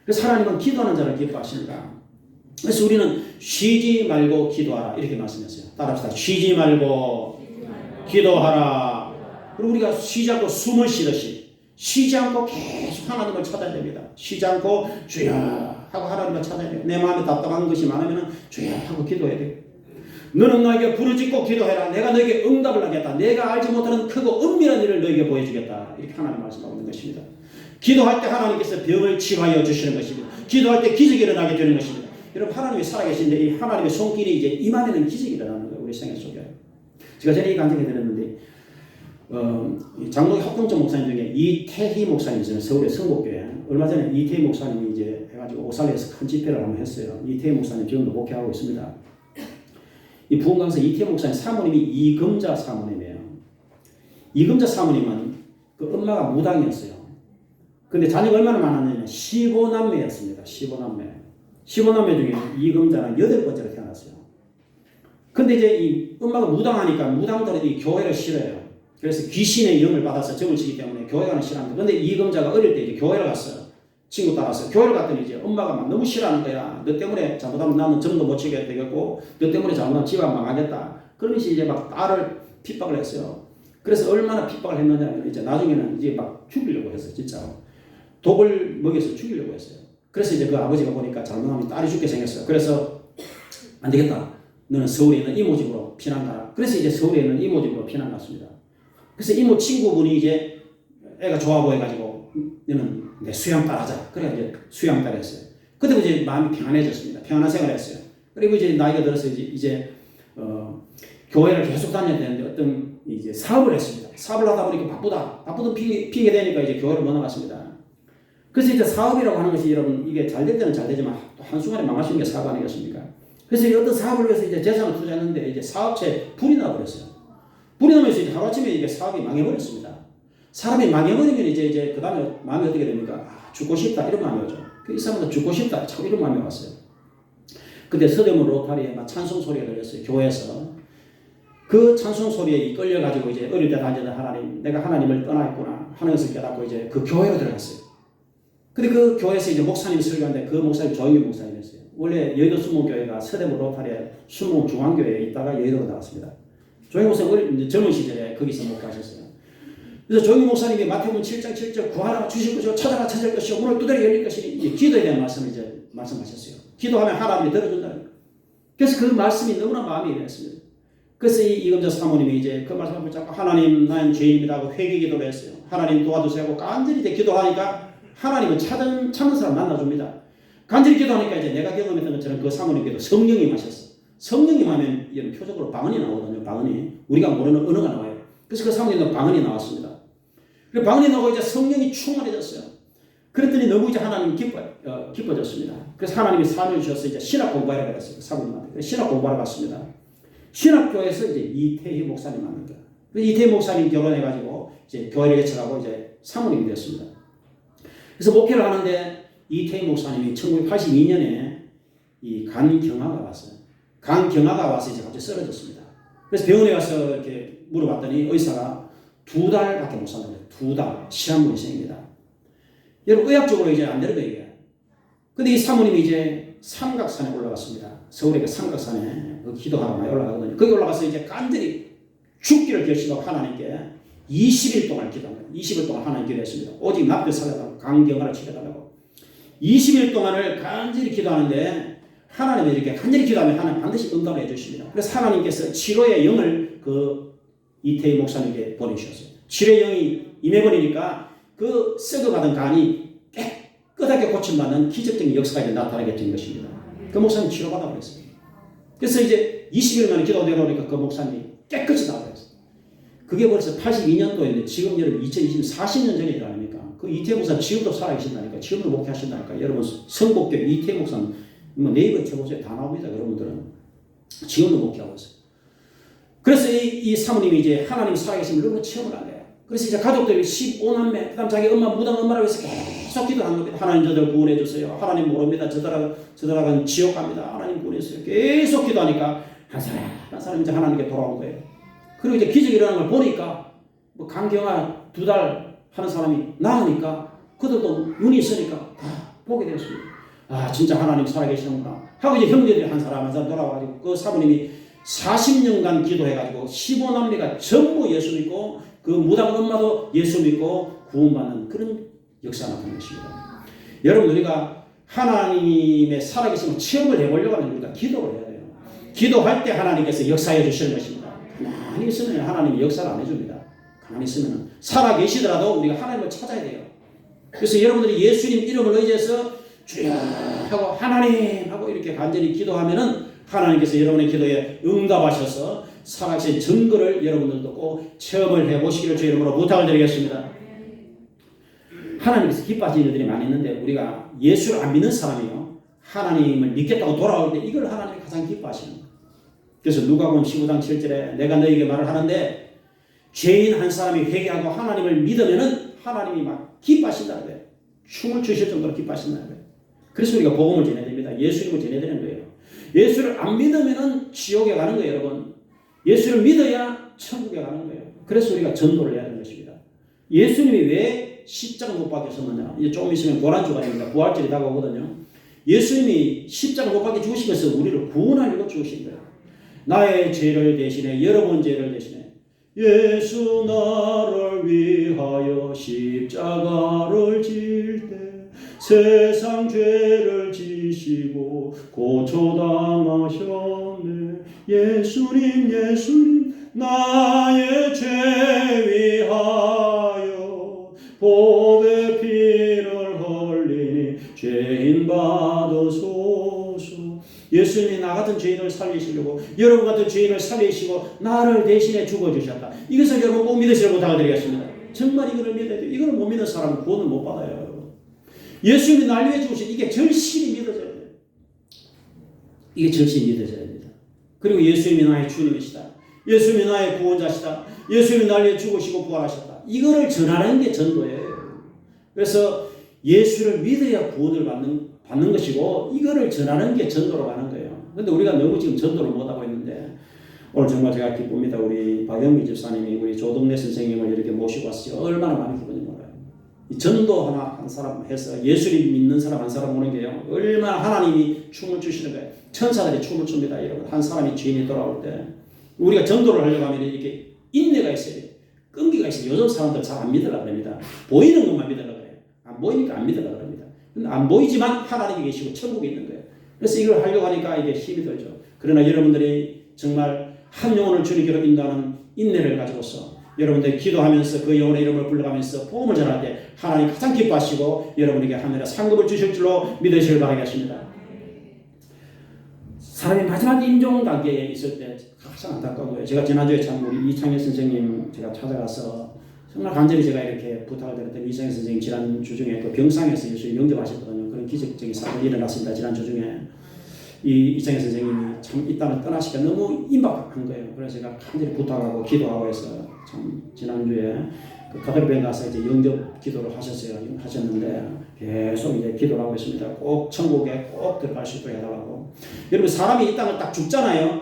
그래서 하나님은 기도하는 자를 기뻐하십니다. 그래서 우리는 쉬지 말고 기도하라 이렇게 말씀했어요. 따라합시다. 쉬지 말고 기도하라. 그리고 우리가 쉬지 않고 숨을 쉬듯이 쉬지 않고 계속 하나님을 찾아야 됩니다. 쉬지 않고 주여 하고 하나님을 찾아야 돼요. 내 마음에 답답한 것이 많으면 주여 하고 기도해야 돼요. 너는 너에게 부르짖고 기도해라. 내가 너에게 응답을 하겠다. 내가 알지 못하는 크고 은밀한 일을 너에게 보여주겠다. 이렇게 하나님 말씀하고 있는 것입니다. 기도할 때 하나님께서 병을 치유하여 주시는 것입니다. 기도할 때 기적이 일어나게 되는 것입니다. 여러분 하나님이 살아계신데 이 하나님의 손길이 이제 임하면 기적이 일어나는 거예요. 우리 생애 속에. 제가 전에 이 간증을 드렸는데 장로교 합동적 목사님 중에 이태희 목사님 있어요. 서울의 성복교회. 얼마 전에 이태희 목사님이 이제 해가지고 오살리에서 큰 집회를 한번 했어요. 이태희 목사님 지금도 목회하고 있습니다. 이 부흥강사 이태희 목사님 사모님이 이금자 사모님이에요. 이금자 사모님은 그 엄마가 무당이었어요. 근데 자녀가 얼마나 많았냐면 15남매였습니다. 15남매. 15남매 중에 이금자는 8번째로 태어났어요. 근데 이제 이 엄마가 무당하니까 무당들이 이 교회를 싫어해요. 그래서 귀신의 영을 받아서 점을 치기 때문에 교회 가는 싫어합니다. 근데 이 금자가 어릴 때 이제 교회를 갔어요. 친구 따라서 교회를 갔더니 이제 엄마가 막 너무 싫어하는 거야. 너 때문에 잘못하면 나는 점도 못 치게 되겠고, 너 때문에 잘못하면 집안 망하겠다. 그러면서 이제 막 딸을 핍박을 했어요. 그래서 얼마나 핍박을 했느냐면 이제 나중에는 이제 막 죽이려고 했어요. 진짜로. 독을 먹여서 죽이려고 했어요. 그래서 이제 그 아버지가 보니까 잘못하면 딸이 죽게 생겼어요. 그래서 안 되겠다. 너는 서울에 있는 이모 집으로 피난 가라. 그래서 이제 서울에 있는 이모 집으로 피난 갔습니다. 그래서 이모 친구분이 이제 애가 좋아 보여가지고 너는 내 수양딸 하자. 그래 이제 수양딸 했어요. 그때 이제 마음이 평안해졌습니다. 평안한 생활을 했어요. 그리고 이제 나이가 들어서 이제 교회를 계속 다녀야 되는데 어떤 이제 사업을 했습니다. 사업을 하다 보니까 바쁘던 핑계 대니까 이제 교회를 못 나갔습니다. 그래서 이제 사업이라고 하는 것이 여러분 이게 잘 될 때는 잘 되지만 또 한순간에 망할 수 있는 게 사업 아니겠습니까? 그래서 어떤 사업을 위해서 이제 재산을 투자했는데 이제 사업체에 불이 나버렸어요. 불이 나면서 이제 하루아침에 이게 사업이 망해버렸습니다. 사람이 망해버리면 이제 그 다음에 마음이 어떻게 됩니까? 아, 죽고 싶다 이런 마음이 오죠. 이 사람도 죽고 싶다 자꾸 이런 마음이 왔어요. 그때 서대문 로타리에 막 찬송 소리가 들렸어요. 교회에서. 그 찬송 소리에 이끌려가지고 이제 어릴 때 다니던 하나님, 내가 하나님을 떠나 있구나 하는 것을 깨닫고 이제 그 교회로 들어갔어요. 근데 그 교회에서 이제 목사님이 설교하는데 그 목사님 조영규 목사님이었어요. 원래 여의도 순복교회가 서대문 로타리에 순복 중앙교회에 있다가 여의도로 나왔습니다. 조영규 목사님 젊은 시절에 거기서 목회하셨어요. 그래서 조영규 목사님이 마태복음 7장 7절 구하라 주실 것이요 찾아라 찾을 것이요 문을 두드려 열릴 것이니 이제 기도에 대한 말씀을 이제 말씀하셨어요. 기도하면 하나님이 들어준다. 그래서 그 말씀이 너무나 마음이 일했습니다. 그래서 이 금자 사모님이 이제 그 말씀을 붙잡고 하나님 나는 죄인입니다 하고 회개 기도를 했어요. 하나님 도와주세요 하고 간절히 이제 기도하니까 하나님은 찾는 사람 만나줍니다. 간절히 기도하니까 이제 내가 경험했던 것처럼 그 사모님께도 성령이 마셨어. 성령이 하면 이런 표적으로 방언이 나오거든요. 방언이 우리가 모르는 언어가 나와요. 그래서 그 사모님도 방언이 나왔습니다. 그리고 방언이 나오고 이제 성령이 충만해졌어요. 그랬더니 너무 이제 하나님 기뻐졌습니다. 그래서 하나님이 사명을 주셔서 이제 신학 공부하러 갔어요. 사모님한테. 신학 공부하러 갔습니다. 신학교에서 이제 이태희 목사님 만납니다. 이태희 목사님 결혼해가지고 이제 교회를 개척하고 이제 사모님이 되었습니다. 그래서 목회를 하는데 이태희 목사님이 1982년에 이 간경화가 왔어요. 간경화가 와서 이제 갑자기 쓰러졌습니다. 그래서 병원에 가서 이렇게 물어봤더니 의사가 2달밖에 못 산다고 해요. 2달 시한부이생입니다. 여러분 의학적으로 이제 안 되는 거예요. 근데 이 사모님이 이제 삼각산에 올라갔습니다. 서울의 그 삼각산에 그 기도하러 많이 올라가거든요. 거기 올라가서 이제 간절히 죽기를 결심하고 하나님께 20일 동안 기도합니다. 20일 동안 하나님 기도했습니다. 오직 납들 살려달라고 강경화를 치료달라고 20일 동안을 간절히 기도하는데 하나님이 이렇게 간절히 기도하면 하나님 반드시 응답을 해주십니다. 그래서 하나님께서 치료의 영을 그 이태희 목사님께 보내주셨어요. 치료의 영이 임해버리니까 그 썩어가던 간이 깨끗하게 고침받는 기적적인 역사가 이제 나타나게 된 것입니다. 그 목사님 치료받아 버렸어요. 그래서 이제 20일 만에 기도되어 놓으니까 그 목사님이 깨끗이 나와버렸어요. 그게 벌써 82년도인데 지금 여러분 2020년 40년 전의 일 아닙니까? 그 이태희 목사 지금도 살아계신다니까. 지금도 목회하신다니까. 여러분 성복교 이태희 목사는 뭐 네이버 쳐보세요. 다 나옵니다. 여러분들은 지금도 목회하고 있어요. 그래서 이 사모님이 이제 하나님 살아계심을 너무 체험을 한 거예요. 그래서 이제 가족들이 15남매, 그 다음 자기 무당 엄마라고 해서 계속 기도하는 겁니다. 하나님 저들 구원해 주세요. 하나님 모릅니다. 저들하고는 지옥 갑니다. 하나님 구원해 주세요. 계속 기도하니까 한 사람 이제 하나님께 돌아온 거예요. 그리고 이제 기적이 일어나는 걸 보니까 뭐 강경화 2달 하는 사람이 나으니까 그들도 눈이 있으니까 다 보게 되었습니다. 아 진짜 하나님 살아계시는구나 하고 이제 형제들이 한 사람 돌아와가지고 그 사모님이 40년간 기도해가지고 15남매가 전부 예수 믿고 그 무당 엄마도 예수 믿고 구원받는 그런 역사가 나타난 것입니다. 여러분 우리가 하나님의 살아계심을 체험을 해보려고 하면 우리가 기도를 해야 돼요. 기도할 때 하나님께서 역사해 주시는 것입니다. 가만히 있으면 하나님이 역사를 안 해줍니다. 가만히 있으면 살아계시더라도 우리가 하나님을 찾아야 돼요. 그래서 여러분들이 예수님 이름을 의지해서 주여 하고 하나님 하고 이렇게 간절히 기도하면은 하나님께서 여러분의 기도에 응답하셔서 살아계신 증거를 여러분들도 꼭 체험을 해보시기를 주의 이름으로 부탁을 드리겠습니다. 하나님께서 기뻐하시는 일들이 많이 있는데 우리가 예수를 안 믿는 사람이요 하나님을 믿겠다고 돌아올 때 이걸 하나님이 가장 기뻐하시는 거예요. 그래서 누가복음 15장 7절에 내가 너에게 말을 하는데 죄인 한 사람이 회개하고 하나님을 믿으면은 하나님이 막 기뻐하신다는 거예요. 춤을 추실 정도로 기뻐하신다는 거예요. 그래서 우리가 복음을 전해야 됩니다. 예수님을 전해야 되는 거예요. 예수를 안 믿으면은 지옥에 가는 거예요, 여러분. 예수를 믿어야 천국에 가는 거예요. 그래서 우리가 전도를 해야 하는 것입니다. 예수님이 왜 십자가 못 박히셨느냐? 이제 조금 있으면 고난주간입니다. 부활절이 다가오거든요. 예수님이 십자가 못 박혀 죽으신 것은 우리를 구원하려고 죽으신 거예요. 나의 죄를 대신해, 여러분 죄를 대신해. 예수 나를 위하여 십자가를 질 때 세상 죄를 지시고 고초당하셨네. 예수님 예수님 나의 죄 위하여 보배 피를 흘리니 죄인 받으소서. 예수님이 나 같은 죄인을 살리시려고, 여러분 같은 죄인을 살리시고 나를 대신해 죽어주셨다. 이것을 여러분 꼭 믿으시라고 부탁드리겠습니다. 정말 이거를 믿어야 돼요. 이걸 못 믿는 사람은 구원을 못 받아요, 여러분. 예수님이 날 위해 죽으신 이게 절실히 믿어져야 돼요. 이게 절실히 믿어져야 됩니다. 그리고 예수님이 나의 주님이시다. 예수님이 나의 구원자시다. 예수님이 날 위해 죽으시고 부활하셨다. 이거를 전하는 게 전도예요. 그래서 예수를 믿어야 구원을 받는 것이고, 이거를 전하는 게 전도로 가는 거예요. 그런데 우리가 너무 지금 전도를 못하고 있는데, 오늘 정말 제가 기쁩니다. 우리 박영미 집사님이 우리 조동래 선생님을 이렇게 모시고 왔어요. 얼마나 많이 기쁜지 몰라요. 이 전도 한 사람 해서 예수를 믿는 사람 한 사람 오는 게요, 얼마나 하나님이 춤을 추시는 거예요. 천사들이 춤을 춥니다, 여러분. 한 사람이 죄인이 돌아올 때 우리가 전도를 하려고 하면 이렇게 인내가 있어야 돼요. 끈기가 있어요. 요즘 사람들 잘 안 믿으려고 합니다. 보이는 것만 믿으려고 그래요. 안 보이니까 안 믿으려고 합니다. 근데 안 보이지만 하나님이 계시고 천국에 있는 거예요. 그래서 이걸 하려고 하니까 이게 힘이 들죠. 그러나 여러분들이 정말 한 영혼을 주님께로 인도하는 인내를 가지고서 여러분들이 기도하면서 그 영혼의 이름을 불러가면서 복음을 전할 때 하나님 가장 기뻐하시고 여러분에게 하늘에 상급을 주실 줄로 믿으시길 바라겠습니다. 사람이 마지막 임종 단계에 있을 때 가장 안타까운 거예요. 제가 지난주에 참 우리 이창현 선생님 제가 찾아가서 정말 간절히 제가 이렇게 부탁을 드렸더니 이창현 선생님 지난주 중에 그 병상에서 예수님 영접하셨거든요. 그런 기적적인 사건이 일어났습니다. 지난주 중에. 이창현 선생님이 참 이 땅을 떠나시기가 너무 임박한 거예요. 그래서 제가 간절히 부탁하고 기도하고 해서 참 지난주에 그 가톨릭에 가서 이제 영접 기도를 하셨는데 계속 이제 기도를 하고 있습니다. 꼭 천국에 꼭 들어갈 수 있도록 해달라고. 여러분, 사람이 이 땅을 딱 죽잖아요.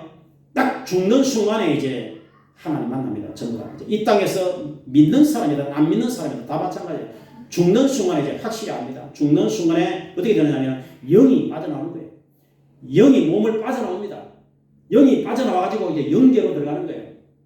딱 죽는 순간에 이제 하나님 만납니다. 전부 다. 이 땅에서 믿는 사람이든 안 믿는 사람이든 다 마찬가지예요. 죽는 순간에 이제 확실히 압니다. 죽는 순간에 어떻게 되느냐면 영이 빠져나오는 거예요. 영이 몸을 빠져나옵니다. 영이 빠져나와가지고 이제 영계로 들어가는 거예요.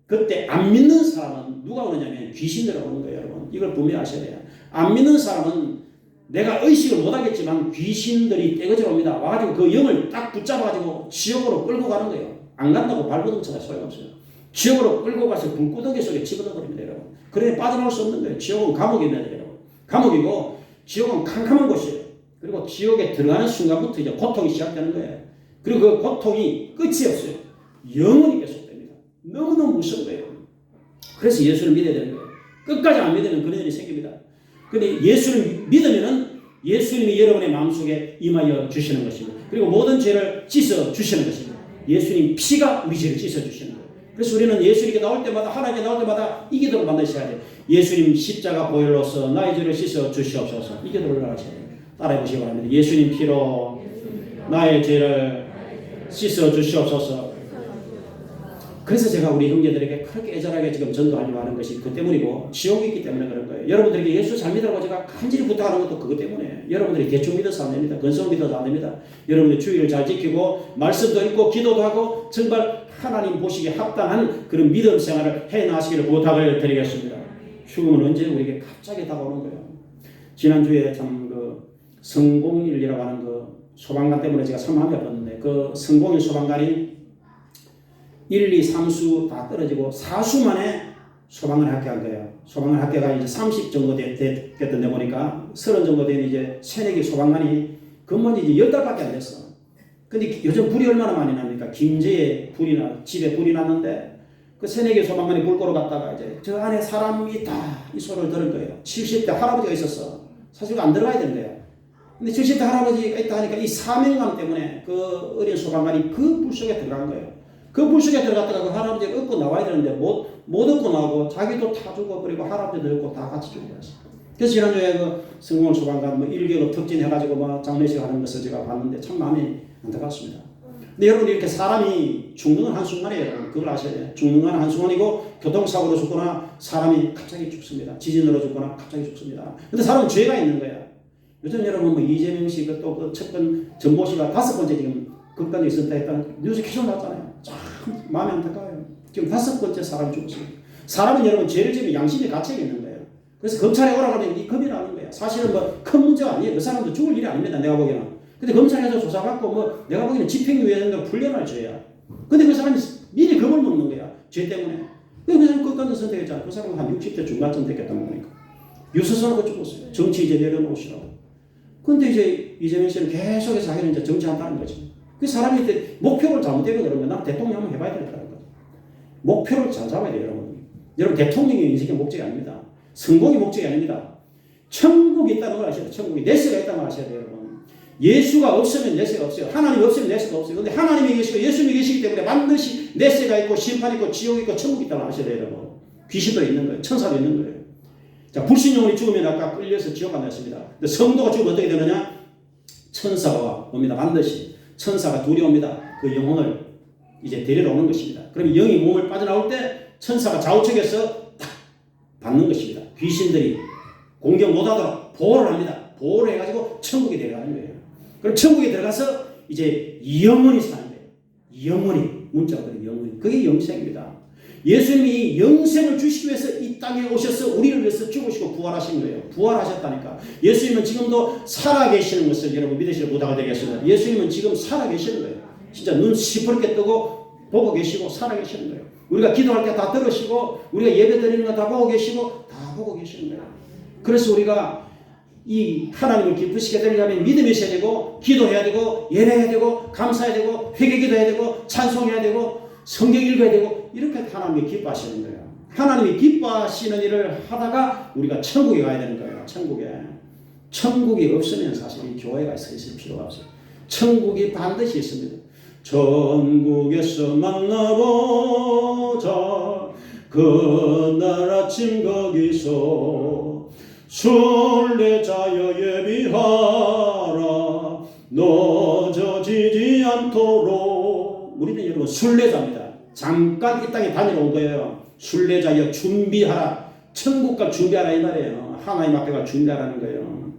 그때 안 믿는 사람은 누가 오느냐면 귀신들이 오는 거예요, 여러분. 이걸 분명히 아셔야 돼요. 안 믿는 사람은 내가 의식을 못하겠지만 귀신들이 떼거지로 옵니다. 와가지고 그 영을 딱 붙잡아가지고 지옥으로 끌고 가는 거예요. 안 간다고 발버둥 쳐도 소용없어요. 지옥으로 끌고 가서 불구덩이 속에 집어넣어버립니다, 여러분. 그래 빠져나올 수 없는 거예요. 지옥은 감옥입니다, 여러분. 감옥이고 지옥은 캄캄한 곳이에요. 그리고 지옥에 들어가는 순간부터 이제 고통이 시작되는 거예요. 그리고 그 고통이 끝이 없어요. 영원히 계속됩니다. 너무너무 무서운 거예요. 그래서 예수를 믿어야 되는 거예요. 끝까지 안 믿으면 그런 일이 생깁니다. 근데 예수를 믿으면은 예수님이 여러분의 마음속에 임하여 주시는 것입니다. 그리고 모든 죄를 씻어 주시는 것입니다. 예수님 피가 우리 죄를 씻어 주시는 거예요. 그래서 우리는 예수님께 나올 때마다, 하나님께 나올 때마다 이 기도를 반드시 해야 돼요. 예수님 십자가 보혈로서 나의 죄를 씻어 주시옵소서. 이 기도를 하셔야 돼요. 따라해 보시기 바랍니다. 예수님 피로 나의 죄를 씻어 주시옵소서. 그래서 제가 우리 형제들에게 그렇게 애절하게 지금 전도하려고 하는 것이 그 때문이고, 지옥이 있기 때문에 그런 거예요. 여러분들에게 예수 잘 믿으라고 제가 간절히 부탁하는 것도 그것 때문에. 여러분들이 대충 믿어서 안 됩니다. 근성 믿어서 안 됩니다. 여러분들 주의를 잘 지키고 말씀도 읽고 기도도 하고 정말 하나님 보시기에 합당한 그런 믿음 생활을 해나가시기를 부탁을 드리겠습니다. 죽음은 언제 우리에게 갑자기 다가오는 거예요. 지난주에 참 그 성공일이라고 하는 그 소방관 때문에 제가 참 마음이 아팠는데, 그 성공일 소방관이 1, 2, 3수 다 떨어지고 4수 만에 소방을 합격한 거예요. 소방을 합격가 이제 30 정도 됐던데 보니까 30 정도 된 이제 새내기 소방관이 근무한 지 이제 10달밖에 안 됐어. 근데 요즘 불이 얼마나 많이 납니까? 김제에 집에 불이 났는데 그 새내기 소방관이 불 끄러 갔다가 이제 저 안에 사람이 있다 이 소리를 들은 거예요. 70대 할아버지가 있었어. 사실 안 들어가야 되는데요. 근데 70대 할아버지가 있다 하니까 이 사명감 때문에 그 어린 소방관이 그 불 속에 들어간 거예요. 그 불 속에 들어갔다가 그 할아버지가 얻고 나와야 되는데 못 얻고 나오고 자기도 타 죽어버리고 할아버지도 얻고 다 같이 죽어버렸어요. 그래서 지난주에 그 성공을 소방관 뭐 1개월 특진해가지고 막 장례식 하는 것을 제가 봤는데 참 마음이 안타깝습니다. 근데 여러분 이렇게 사람이 죽는 건 한순간이에요. 여러분 그걸 아셔야 돼요. 죽는 건 한순간이고 교통사고로 죽거나 사람이 갑자기 죽습니다. 지진으로 죽거나 갑자기 죽습니다. 근데 사람은 죄가 있는 거야. 요즘 여러분 뭐 이재명 씨가 또그 첫번 전보 씨가 5번째 지금 극단에 있었다 했다는 뉴스 계속 나왔잖아요. 참 마음이 안타까워요. 지금 5번째 사람이 죽었어요. 사람은 여러분 죄를 지으면 양심의 가책이 있는 거예요. 그래서 검찰에 오라고 하면 이 겁이 나는 거예요. 사실은 뭐 큰 문제가 아니에요. 그 사람도 죽을 일이 아닙니다. 내가 보기에는. 근데 검찰에서 조사받고 뭐 내가 보기에는 집행유예나 풀려날 죄야. 근데 그 사람이 미리 겁을 먹는 거야. 죄 때문에. 그 사람 끝까지 선택했잖아. 그 사람은 한 60대 중반쯤 됐겠다는 거니까. 유서서라고 죽었어요. 정치 이제 내려놓으시라고. 근데 이제 이재명 씨는 계속해서 자기는 이제 정치한다는 거지. 그 사람이 이제 목표를 잘못되면 그러면 난 대통령 한번 해봐야 되겠다는 거죠. 목표를 잘 잡아야 돼요, 여러분. 여러분 대통령이 인생의 목적이 아닙니다. 성공이 목적이 아닙니다. 천국이 있다는 걸 아셔야 돼요. 천국이 내세가 있다는 걸 아셔야 돼요, 여러분. 예수가 없으면 내세가 없어요. 하나님이 없으면 내세가 없어요. 근데 하나님이 계시고 예수님이 계시기 때문에 반드시 내세가 있고 심판이 있고 지옥이 있고 천국이 있다는 걸 아셔야 돼요, 여러분. 귀신도 있는 거예요. 천사도 있는 거예요. 자, 불신용이 죽으면 아까 끌려서 지옥 간다 했습니다. 근데 성도가 죽으면 어떻게 되느냐? 천사가 옵니다. 반드시. 천사가 둘이 옵니다. 그 영혼을 이제 데리러 오는 것입니다. 그럼 영이 몸을 빠져나올 때 천사가 좌우측에서 딱 받는 것입니다. 귀신들이 공격 못하도록 보호를 합니다. 보호를 해가지고 천국에 데려가는 거예요. 그럼 천국에 들어가서 이제 영원히 사는 거예요. 영원히. 문자가 그래요. 영원히. 그게 영생입니다. 예수님이 영생을 주시기 위해서 이 땅에 오셔서 우리를 위해서 죽으시고 부활하신 거예요. 부활하셨다니까. 예수님은 지금도 살아계시는 것을 여러분 믿으시는 부탁을 드리겠습니다. 예수님은 지금 살아계시는 거예요. 진짜 눈 시퍼렇게 뜨고 보고 계시고 살아계시는 거예요. 우리가 기도할 때 다 들으시고 우리가 예배 드리는 거 다 보고 계시고 다 보고 계시는 거예요. 그래서 우리가 이 하나님을 기쁘시게 되려면 믿음이 있어야 되고 기도해야 되고 예배해야 되고 감사해야 되고 회개기도해야 되고 찬송해야 되고 성경 읽어야 되고 이렇게 하나님이 기뻐하시는 거예요. 하나님이 기뻐하시는 일을 하다가 우리가 천국에 가야 되는 거예요. 천국이 없으면 사실 이 교회가 있을 필요가 없어요. 천국이 반드시 있습니다. 천국에서 만나보자 그날 아침 거기서 순례자여 예비하라 늦어지지 않도록. 우리는 여러분 순례자입니다. 잠깐 이 땅에 다니러 온 거예요. 순례자여 준비하라. 천국 갈 준비하라 이 말이에요. 하나님 앞에 갈 준비하라는 거예요.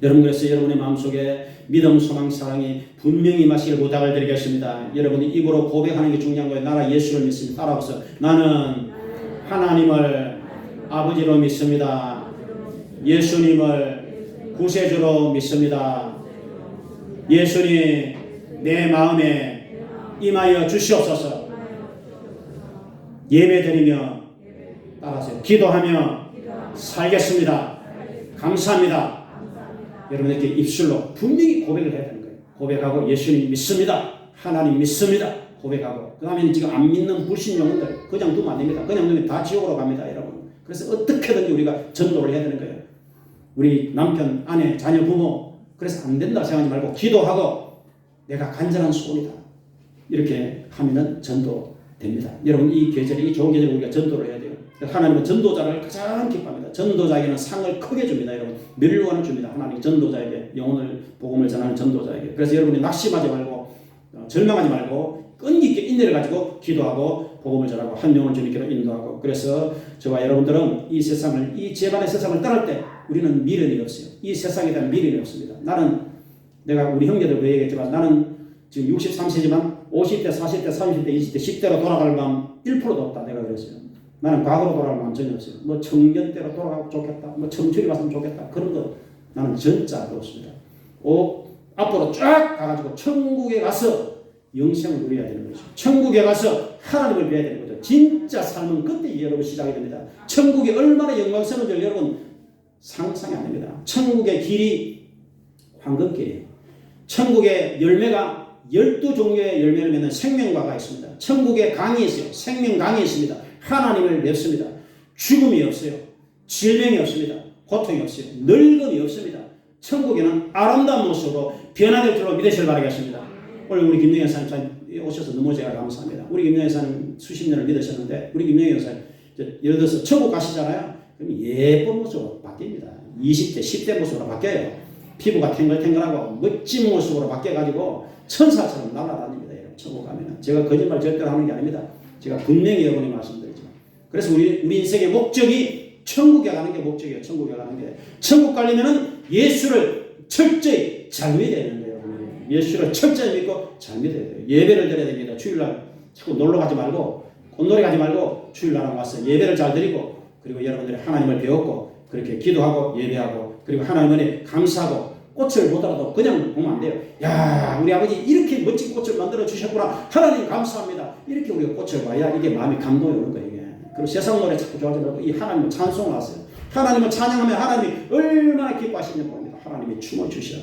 여러분 그래서 여러분의 마음속에 믿음, 소망, 사랑이 분명히 마시길 부탁을 드리겠습니다. 여러분이 입으로 고백하는 게 중요한 거예요. 나는 예수를 믿습니다. 따라오세요. 나는 하나님을 아버지로 믿습니다. 예수님을 구세주로 믿습니다. 예수님 내 마음에 임하여 주시옵소서. 예배드리며 따라하세요. 기도하며 살겠습니다. 감사합니다. 여러분에게 입술로 분명히 고백을 해야 되는 거예요. 고백하고 예수님 믿습니다. 하나님 믿습니다. 고백하고 그 다음에 지금 안 믿는 불신 영혼들 그냥 두면 안 됩니다. 그냥 두면 다 지옥으로 갑니다. 여러분. 그래서 어떻게든지 우리가 전도를 해야 되는 거예요. 우리 남편, 아내, 자녀, 부모 그래서 안 된다 생각하지 말고 기도하고 내가 간절한 소원이다. 이렇게 하면은 전도됩니다. 여러분 이 계절에 이 좋은 계절에 우리가 전도를 해야 돼요. 하나님은 전도자를 가장 기뻐합니다. 전도자에게는 상을 크게 줍니다. 여러분 멸류관을 줍니다. 하나님 전도자에게 영혼을 복음을 전하는 전도자에게. 그래서 여러분이 낙심하지 말고 절망하지 말고 끈기 있게 인내를 가지고 기도하고 복음을 전하고 한 영혼을 주님께로 인도하고. 그래서 저와 여러분들은 이 세상을 이 재반의 세상을 떠날 때 우리는 미련이 없어요. 이 세상에 대한 미련이 없습니다. 내가 우리 형제들도 얘기했지만 나는 지금 63세지만 50대, 40대, 30대, 20대, 10대로 돌아갈 마음 1%도 없다. 내가 그랬어요. 나는 과거로 돌아갈 마음 전혀 없어요. 뭐 청년 때로 돌아가고 좋겠다. 뭐 청춘이 왔으면 좋겠다. 그런 거 나는 전자도 없습니다. 앞으로 쫙 가가지고 천국에 가서 영생을 누려야 되는 거죠. 천국에 가서 하나님을 뵈야 되는 거죠. 진짜 삶은 그때 여러분 시작이 됩니다. 천국이 얼마나 영광스러운지 여러분 상상이 안 됩니다. 천국의 길이 황금길이에요. 천국의 열매가 12종류의 열매를 맺는 생명과가 있습니다. 천국에 강이 있어요. 생명강이 있습니다. 하나님을 뵙습니다. 죽음이 없어요. 질병이 없습니다. 고통이 없어요. 늙음이 없습니다. 천국에는 아름다운 모습으로 변화될 줄로 믿으시길 바라겠습니다. 오늘 우리 김영현 사님 오셔서 너무 제가 감사합니다. 우리 김영현 사님 수십 년을 믿으셨는데 우리 김영현 사님 예를 들어서 천국 가시잖아요. 그럼 예쁜 모습으로 바뀝니다. 20대, 10대 모습으로 바뀌어요. 피부가 탱글탱글하고 멋진 모습으로 바뀌어가지고 천사처럼 날아다닙니다. 천국 가면은. 제가 거짓말 절대로 하는 게 아닙니다. 제가 분명히 여러분이 말씀드리지만. 그래서 우리 인생의 목적이 천국에 가는 게 목적이에요. 천국에 가는 게. 천국 가려면은 예수를 철저히 잘 믿어야 되는 거예요. 예수를 철저히 믿고 잘 믿어야 돼요. 예배를 드려야 됩니다. 주일날 자꾸 놀러 가지 말고 꽃놀이 가지 말고 주일날 와서 예배를 잘 드리고 그리고 여러분들이 하나님을 배웠고 그렇게 기도하고 예배하고 그리고 하나님께 감사하고 꽃을 보더라도 그냥 보면 안 돼요. 야, 우리 아버지 이렇게 멋진 꽃을 만들어 주셨구나. 하나님 감사합니다. 이렇게 우리가 꽃을 봐야 이게 마음이 감동이 오는 거예요. 이게. 그리고 세상 노래 자꾸 좋아하지 말고 이 하나님을 찬송을 하세요. 하나님을 찬양하면 하나님이 얼마나 기뻐하시는지 모릅니다. 하나님이 춤을 주셔.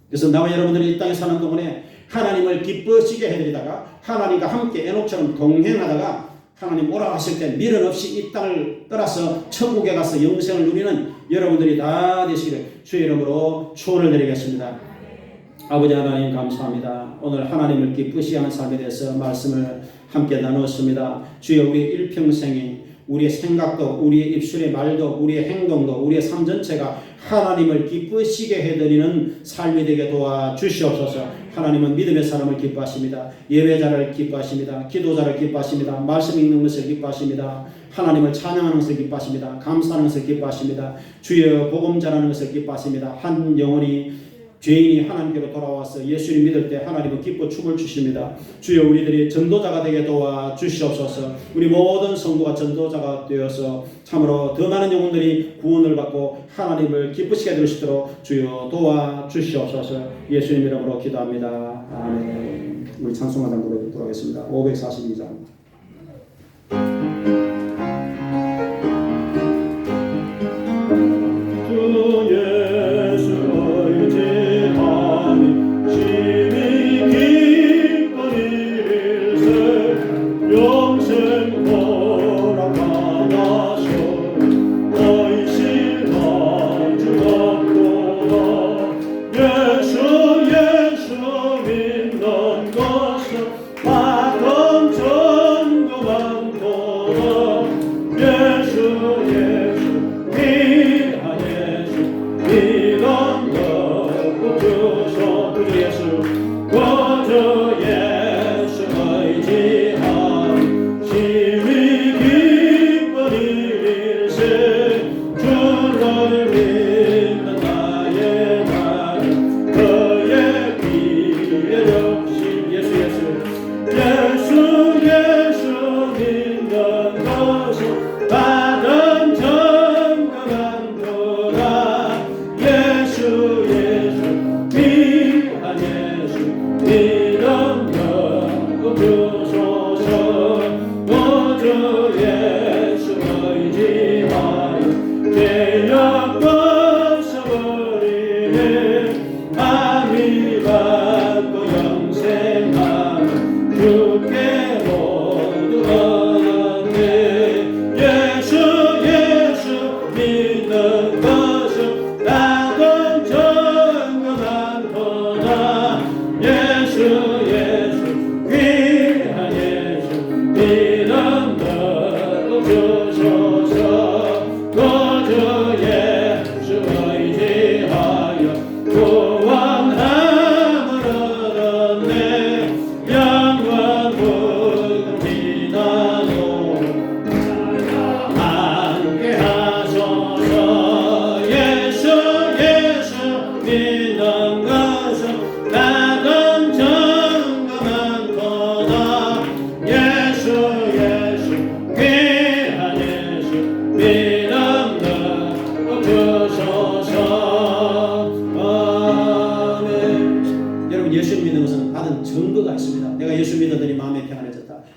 그래서 나와 여러분들이 이 땅에 사는 동안에 하나님을 기쁘시게 해드리다가 하나님과 함께 에녹처럼 동행하다가 하나님 오라 하실 때 미련 없이 이 땅을 떠나서 천국에 가서 영생을 누리는 여러분들이 다 되시기를 주의 이름으로 축원을 드리겠습니다. 아버지 하나님 감사합니다. 오늘 하나님을 기쁘시게 하는 삶에 대해서 말씀을 함께 나누었습니다. 주여 우리 일평생이 우리의 생각도 우리의 입술의 말도 우리의 행동도 우리의 삶 전체가 하나님을 기쁘시게 해드리는 삶이 되게 도와주시옵소서. 하나님은 믿음의 사람을 기뻐하십니다. 예배자를 기뻐하십니다. 기도자를 기뻐하십니다. 말씀 읽는 것을 기뻐하십니다. 하나님을 찬양하는 것을 기뻐하십니다. 감사하는 것을 기뻐하십니다. 주여 복음 전하는 것을 기뻐하십니다. 한 영혼이 죄인이 하나님께로 돌아와서 예수를 믿을 때 하나님은 기뻐 춤을 주십니다. 주여 우리들이 전도자가 되게 도와주시옵소서. 우리 모든 성도가 전도자가 되어서 참으로 더 많은 영혼들이 구원을 받고 하나님을 기쁘시게 해줄 수 있도록 주여 도와주시옵소서. 예수님 이름으로 기도합니다. 아멘. 우리 찬송하던 노래 듣도록 하겠습니다. 542장.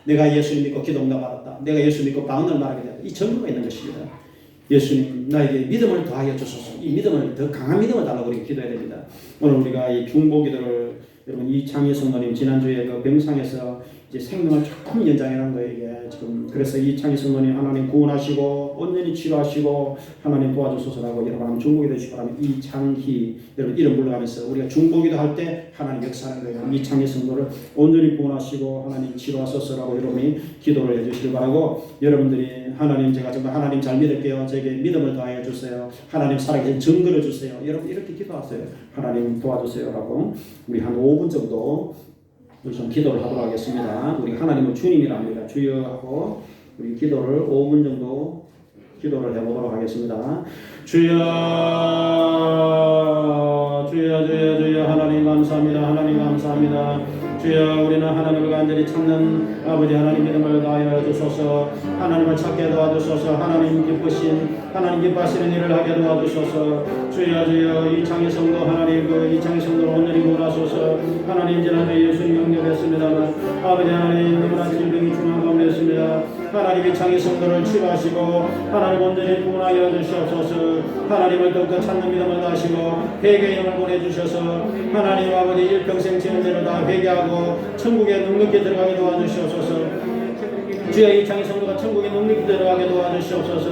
내가 예수 믿고 기도응답 받았다. 내가 예수 믿고 방언을 말하게 되었다. 이 전부가 있는 것입니다. 예수님 나에게 믿음을 더하여 주소서. 이 믿음을 더 강한 믿음을 달라고 우리가 기도해야 됩니다. 오늘 우리가 이 중보 기도를 여러분 이창희 성도님 지난주에 그 병상에서 이제 생명을 조금 연장해 놓은 거예요. 이게 지금 그래서 이창희 성도님 하나님 구원하시고 온전히 치료하시고 하나님 도와주소서라고 여러분 중보기도 해주시기 바랍니다. 이창희 여러분 이름 불러가면서 우리가 중보기도 할 때 하나님 역사하는 거예요. 이창희 성도를 온전히 구원하시고 하나님 치료하소서라고 여러분이 기도를 해주시길 바라고 여러분들이 하나님 제가 정말 하나님 잘 믿을게요. 제게 믿음을 더하여 주세요. 하나님 살아계신 증거를 주세요. 여러분 이렇게 기도하세요. 하나님 도와주세요라고 우리 한 5분 정도 우리 좀 기도를 하도록 하겠습니다. 우리 하나님은 주님이라 합니다. 주여 하고 우리 기도를 5분 정도 기도를 해보도록 하겠습니다. 주여 주여 주여 주여 하나님 감사합니다. 하나님 감사합니다. 주여 우리는 하나님을 간절히 찾는 아버지 하나님 믿음을 다하여 주소서. 하나님을 찾게 도와주소서. 하나님 기쁘신 하나님 기뻐하시는 일을 하게 도와주소서. 주여 주여 이창희 성도 하나님 그 이창희 성도를 온전히 구원하소서. 하나님 지난주 예수님 영접했습니다만 아버지 하나님 너무나 질병이 중한 가운데 있습니다. 하나님 이창희 성도를 치료하시고 하나님 온전히 구원하여 주시옵소서. 하나님을 더욱더 찾는 믿음을 다하시고 회개의 영을 보내주셔서 하나님 아버지 일평생 지은 죄를 다 회개하고 천국에 넉넉히 들어가게 도와주시옵소서. 주여 이창희 성도가 천국에 넉넉히 들어가게 도와주시옵소서.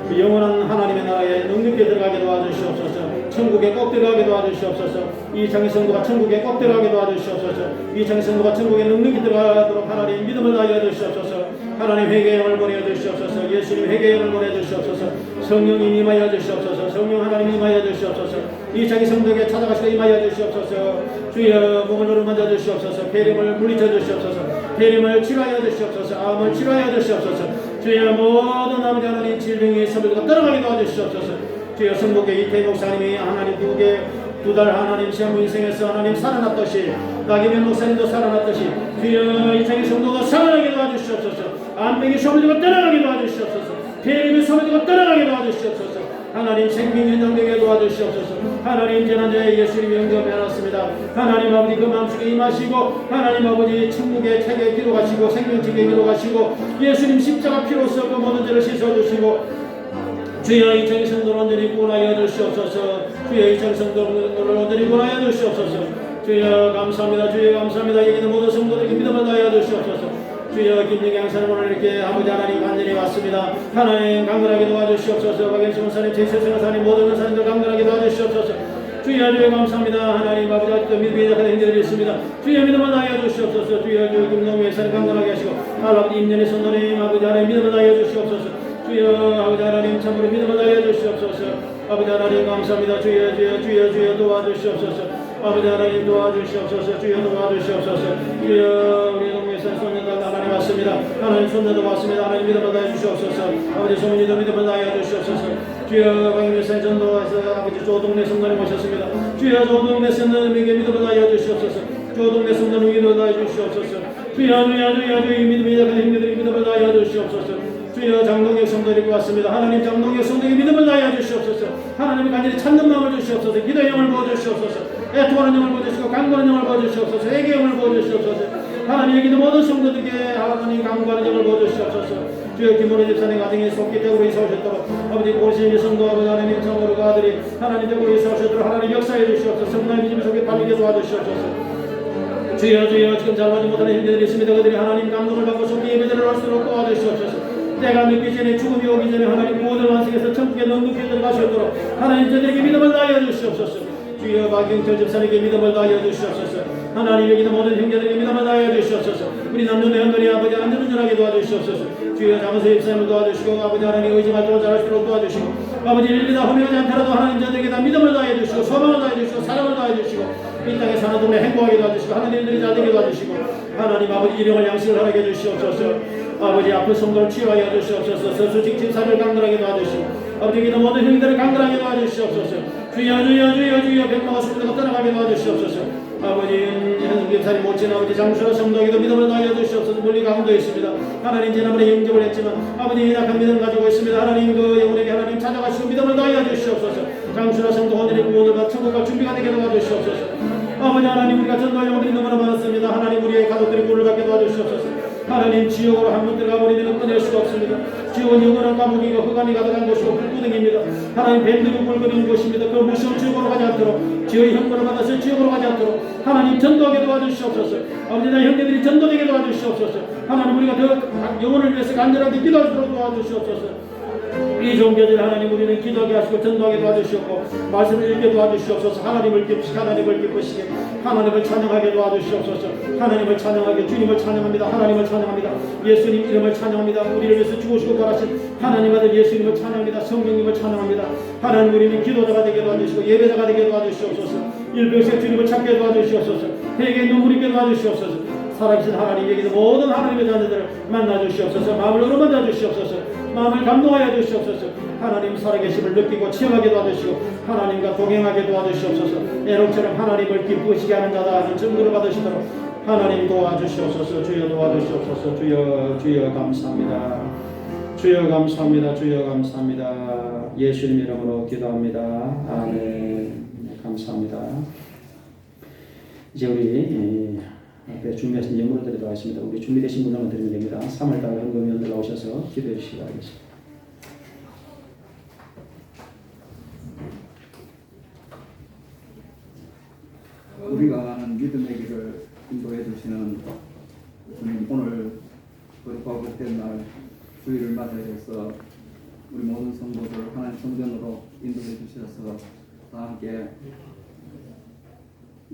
그 영원한 하나님의 나라에 넉넉히 들어가게 도와주시옵소서. 천국에 꼭 들어가게 도와주시옵소서. 이창희 성도가 천국에 꼭 들어가게 도와주시옵소서. 이창희 성도가 천국에 넉넉히 들어가도록 하나님 믿음을 다하여 주시옵소서. 하나님 회개의 영을 보내주시옵소서. 예수님 회개의 영을 보내주시옵소서. 성령님 임하여 주시옵소서. 성령 하나님 임하여 주시옵소서. 이창희 성도에게 찾아가시고 임하여 주시옵소서. 주여 몸을 누르만져 주시옵소서. 폐렴을 물리쳐 주시옵소서. 폐렴을 치료하여 주시옵소서. 암을 치료하여 주시옵소서. 주여 모든 아버지 하나님 질병이 서울과 떠나가게 도와주시옵소서. 주여 성복의 이태 목사님이 하나님 두 달 하나님 시험 인생에서 하나님 살아났듯이 나기면 목사님도 살아났듯이 주여 이창희 성도가 살아나게 도와주시옵소서. 암병이 서울과 떠나가게 도와주시옵소서. 폐렴이 서울과 떠나가게 도와주시옵소서. 하나님 생명 연장되게 도와주시옵소서. 하나님 지난주에 예수님 영접해놨습니다. 하나님 아버지 그 마음속에 임하시고 하나님 아버지 천국의 책에 기록하시고 생명책에 기록하시고 예수님 십자가 피로써 그 모든 죄를 씻어주시고 주여 이창희 성도를 온전히 구원하여 주시옵소서. 주여 이창희 성도를 온전히 구원하여 주시옵소서. 주여 감사합니다. 주여 감사합니다. 여기는 모든 성도들에게 믿음을 다하여 주시옵소서. 주여 김영희 양사님 오늘 이렇게 아버지 하나님 간절히 왔습니다. 하나님 강건하게 도와주시옵소서. 박영수 목사님, 최세승 목사님 모든 목사님들 강건하게 도와주시옵소서. 주여 주여 감사합니다. 하나님 아버지 아직도 믿음이 약한 형제들이 있습니다. 주여 믿음을 다하여 주시옵소서. 주여 주여 김동희 목사님 강건하게 하시고 아버지 임년의 성도님 아버지 하나님 믿음을 다하여 주시옵소서. 주여 아버지 하나님 참으로 믿음을 다하여 주시옵소서. 아버지 하나님 감사합니다. 주여 주여 주여 주여 도와주시옵소서. 아버지 하나님 도와주시옵소서. 주여 도와주시옵소서. 주여 우리 동네에서 손녀들 하나님 왔습니다. 하나님 손녀도 왔습니다. 하나님 믿음을 다해 주시옵소서. 아버지 소문이도 믿음을 다해 주시옵소서. 주여 강민사 전도와서 아버지 조동네 성도님 오셨습니다. 주여 조동네 성도님에게 믿음을 다해 주시옵소서. 조동네 성도님 믿음을 다해 주시옵소서. 주여 주여 주여 주여 믿음이 약한 형제들이 믿음을 다해 주시옵소서. 주여 장동혁 성도들이 왔습니다. 하나님 장동혁 성도에게 믿음을 다하여 주시옵소서. 하나님이 간절히 찾는 마음을 주시옵소서. 기도의 영을 부어주시옵소서. 애통하는 영을 부어주시고 강구하는 영을 부어주시옵소서. 회개의 영을 부어주시옵소서. 하나님 여기도 모든 성도들에게 하나님 강구하는 영을 부어주시옵소서. 주여 김원호 집사님 가정에 속기적으로 이사오셨도록 아버지 고시의 성도 아버지 하나님 참으로 그 아들이 하나님적으로 이사오셨도록 하나님 역사해 주시옵소서. 성도의 믿음 속에 달리게 도와주시옵소서. 주여 주여 지금 잘하지 못하는 형제들이 있습니다. 그들이 하나님 감동을 받고 속히 예배를 할 수 있도록 도와주시옵소서. 때가 늦기 전에 죽음이 오기 전에 하나님 구원을 완성해서 천국에 넉넉히 들어가시도록 하나님 저들에게 믿음을 다하여 주시옵소서. 주여 박영철 집사님에게 믿음을 다하여 주시옵소서. 하나님 여기는 모든 형제들에게 믿음을 다하여 주시옵소서. 우리 남녀 현들이 아버지 안전운전하게 도와주시옵소서. 주여 장세 집사님을 도와주시고 아버지 하나님 의지받도록 잘하시도록 도와주시고 아버지 일일이 다 허명하지 않더라도 하나님 저들에게 다 믿음을 다하여 주시고 소망을 다하여 주시고 사랑을 다하여 주시고 이 땅에 사는 동네 행복하게 도와주시고 하나님들이 잘 되게 도와주시고 하나님 아버지 일용할 양식을 하게 해주시옵소서. 아버지 아픈 성도를 치유하여 주시옵소서. 서수직 집사를 강건하게 도와주시고 아버지 기도 모든 형들을 강건하게 도와주시옵소서. 주여 주여 주여 주여 백마가 숨들고 떠나가게 도와주시옵소서. 아버지 현김사님 모친 아버지 장수라 성도에게도 믿음을 다하여 주시옵소서. 멀리 가운데 있습니다. 하나님 지난번에 영접을 했지만 아버지 약한 믿음 가지고 있습니다. 하나님 그 영혼에게 하나님 찾아가시고 믿음을 다하여 주시옵소서. 장수라 성도 오늘의 구원을 받 천국과 준비가 되게 도와주시옵소서. 아버지 하나님 우리가 전도할 영혼들이 너무나 많았습니다. 하나님 우리의 가족들이 구원을 받게 도와주시옵소서. 하나님 지옥으로 한번 들어가 버리면 꺼낼 수가 없습니다. 지옥은 영원한 감옥이고 흑암이 가득한 곳이고 불구덩입니다. 하나님 뱀들이 굴거리는 곳입니다. 그 무서운 지옥으로 가지 않도록 지옥의 형벌을 받아서 지옥으로 가지 않도록 하나님 전도하게 도와주시옵소서. 아버지 나 형제들이 전도되게 도와주시옵소서. 하나님 우리가 더 영혼을 위해서 간절하게 기도할 수 있도록 도와주시옵소서. 이 종교들 하나님 우리는 기도하게 하시고 전도하게 도와주시옵고 말씀을 읽게 도와주시옵소서. 하나님을 기쁘시게 하나님을 찬양하게 도와주시옵소서. 하나님을 찬양하게 주님을 찬양합니다. 하나님을 찬양합니다. 예수님 이름을 찬양합니다. 우리를 위해서 죽으시고 돌아신 하나님 아들 예수님을 찬양합니다. 성령님을 찬양합니다. 하나님 우리는 기도자가 되게 도와주시고 예배자가 되게 도와주시옵소서. 일평생 주님을 찾게 도와주시옵소서. 회개의 눈물 있게 도와주시옵소서. 살아계신 하나님 여기서 모든 하나님의 자녀들을 만나주시옵소서. 마음을 어루만져 주시옵소서. 마음을 감동하여 주시옵소서. 하나님 살아계심을 느끼고 체험하게 도와주시고 하나님과 동행하게 도와주시옵소서. 에녹처럼 하나님을 기쁘시게 하는 자다 하는 증거를 받으시도록 하나님 도와주시옵소서. 주여 도와주시옵소서. 주여 감사합니다. 주여 감사합니다. 주여 감사합니다. 예수님 이름으로 기도합니다. 아멘. 감사합니다. 이제 우리 앞에 준비하신 예물을 드리도록 하겠습니다. 우리 준비되신 분들만 드리면 됩니다. 3월달 헌금위원들 나오셔서 기도해 주시기 바라겠습니다. 우리가 아는 믿음의 길을 인도해 주시는 주님, 오늘 거룩하고 복된 날 주일을 맞이해서 우리 모든 성도들 하나님 성전으로 인도해 주셔서 다 함께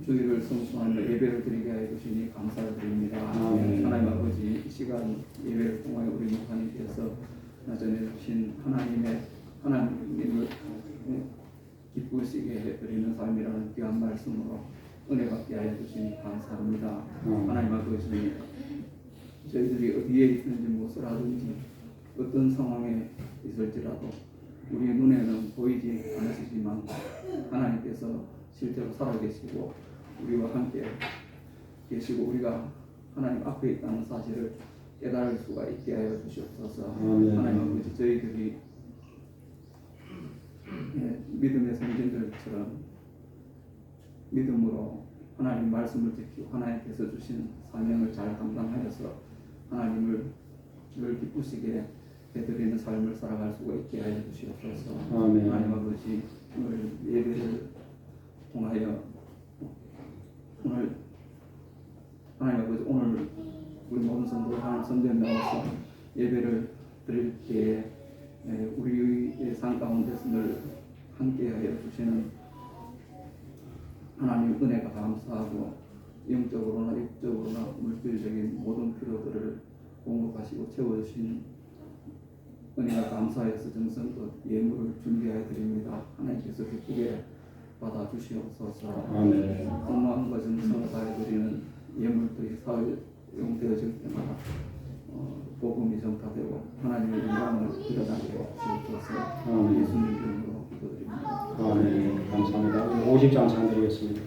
주일을 성수하며 예배를 드리게 해 주시니 감사를 드립니다. 하나님 아버지, 이 시간 예배를 통하여 우리 목사님께서 전해 주신 하나님을 기쁘시게 해드리는 삶이라는 귀한 말씀으로 은혜 받게 하여 주시니 감사합니다. 하나님 아버지, 저희들이 어디에 있든지 무엇을 하든지 어떤 상황에 있을지라도 우리의 눈에는 보이지 않으시지만 하나님께서 실제로 살아계시고 우리와 함께 계시고 우리가 하나님 앞에 있다는 사실을 깨달을 수가 있게 하여 주시옵소서. 하나님 아버지, 저희들이 믿음의 성진들처럼 믿음으로 하나님 말씀을 지키고 하나님께서 주신 사명을 잘 감당하여서 하나님을 늘 기쁘시게 해드리는 삶을 살아갈 수가 있게 하여 주시옵소서. 하나님 아버지, 오늘 예배를 통하여 오늘 하나님 아버지, 오늘 우리 모든 성도들 하나님 성전에 나와서 예배를 드릴 때에 우리의 삶 가운데서 늘 함께하여 주시는 하나님 은혜가 감사하고 영적으로나 육적으로나 물질적인 모든 필요들을 공급하시고 채워주신 은혜가 감사해서 정성껏 예물을 준비하여 드립니다. 하나님께서 기쁘게 받아주시옵소서. 공마음과 정성을 다해 드리는 예물들이 사용되어질 때마다 복음이 전파되고 하나님의 영광을 드러나게 주옵소서. 예수님 이름으로 기도드립니다. 아멘. 감사합니다. 50장 장드리겠습니다.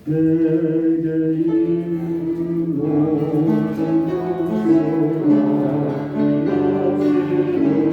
내게 있는 모든 사랑하는 구주께로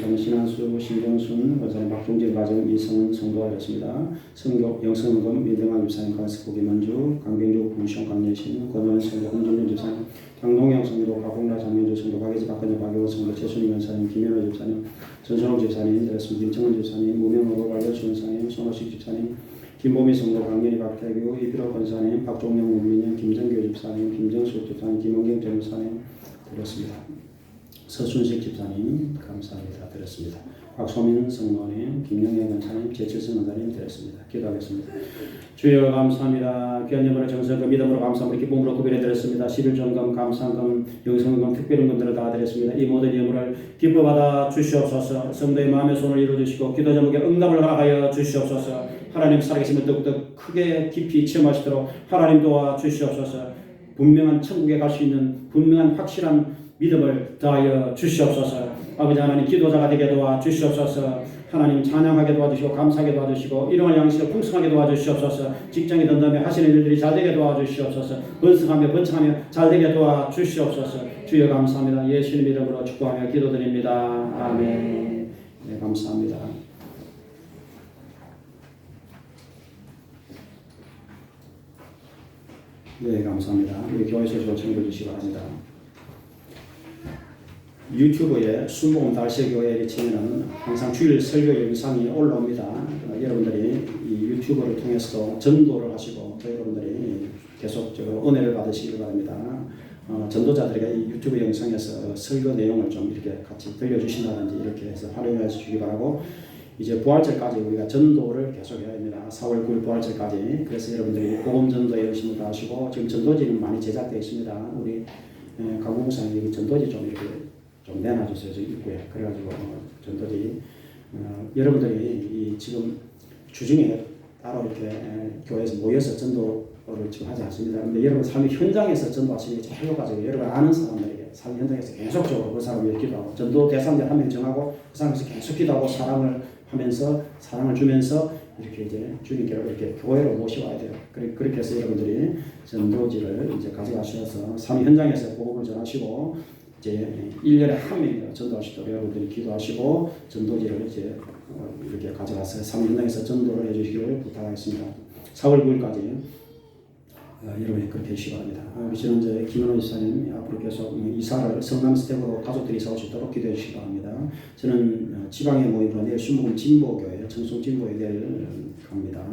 집사님, 신한수, 신정순 권사님, 박종진 가정, 이성은 성도하였습니다. 성교 영성금, 민병환 집사님, 가스고 김원주, 강병주, 군시원 강예신, 권원 성도, 홍준준 집사님, 강동영 성도, 박홍라 장면주 성도, 박예지 박근혜 박효 성도, 최순희 권사님, 김현호 집사님, 전선홍 집사님, 되었습니다. 김청은 집사님, 무명으로 발려수 권사님, 손호식 집사님, 김보미 성도, 강연희 박태규, 이필호 권사님, 박종영 국민님, 김정교 집사님, 김정수 집사님, 김원경 전무사님 드렸습니다. 서순식 집사님 감사합니다. 드렸습니다. 박소민 성모님, 김영애 권사님, 제칠성 권사님 드렸습니다. 기도하겠습니다. 주여 감사합니다. 귀한 예물을 정성과 믿음으로 감사함으로 기쁨으로 구별해 드렸습니다. 11전금, 감사금, 영성금, 특별은금들을 다 드렸습니다. 이 모든 예물을 기뻐 받아 주시옵소서. 성도의 마음의 손을 이루어주시고 기도 제목에 응답을 허락하여 주시옵소서. 하나님 살아계심을 더욱더 크게 깊이 체험하시도록 하나님 도와 주시옵소서. 분명한 천국에 갈 수 있는 분명한 확실한 믿음을 더하여 주시옵소서. 아버지 하나님 기도자가 되게 도와 주시옵소서. 하나님 찬양하게 도와주시고 감사하게 도와주시고 일용할 양식을 풍성하게 도와주시옵소서. 직장에 든다며 하시는 일들이 잘되게 도와주시옵소서. 번성하며 번창하며 잘되게 도와주시옵소서. 주여 감사합니다. 예수님 이름으로 축복하며 기도드립니다. 아멘. 네, 감사합니다. 네, 감사합니다. 우리 교회에서 요청해 주시기 바랍니다. 유튜브에 순복음 달새교회에 치면은 항상 주일 설교 영상이 올라옵니다. 여러분들이 이 유튜브를 통해서도 전도를 하시고 또 여러분들이 계속적으로 은혜를 받으시기 바랍니다. 전도자들에게 이 유튜브 영상에서 설교 내용을 좀 이렇게 같이 들려주신다든지 이렇게 해서 활용해 주시기 바라고, 이제 부활절까지 우리가 전도를 계속해야 합니다. 4월 9일 부활절까지. 그래서 여러분들이 복음 전도에 열심히 하시고, 지금 전도지는 많이 제작되어 있습니다. 우리 강국사님 전도지 좀 이렇게 좀 내놔주세요. 저 입구에. 그래가지고 전도지 여러분들이 이 지금 주중에 따로 이렇게 교회에서 모여서 전도를 지금 하지 않습니다. 그런데 여러분 삶의 현장에서 전도하시는 게 제일 효과적이에요. 여러분 아는 사람들에게 삶의 현장에서 계속적으로 그 사람을 기도하고, 전도 대상자 한 명 정하고 그 사람에서 계속 기도하고 사랑을 하면서 사랑을 주면서 이렇게 이제 주님께로 이렇게 교회로 모셔와야 돼요. 그렇게 해서 여러분들이 전도지를 이제 가져가셔서 삶의 현장에서 복음을 전하시고, 이제 1년에 한 명이라도 전도하시도록 여러분들이 기도하시고 전도지를 이제 이렇게 가져가서 삶의 현장에서 전도를 해주시기를 부탁하겠습니다. 4월 9일까지 여러분이 그렇게 해주시기 바랍니다. 우리 지난주에 김은호 지사님 앞으로 계속 이사를 성남 스텝으로 가족들이 이사 올 수 있도록 기도해 주시기 바랍니다. 저는 지방에 모임으로 내일 순복음 진보교회, 청송 진보에 내일 갑니다.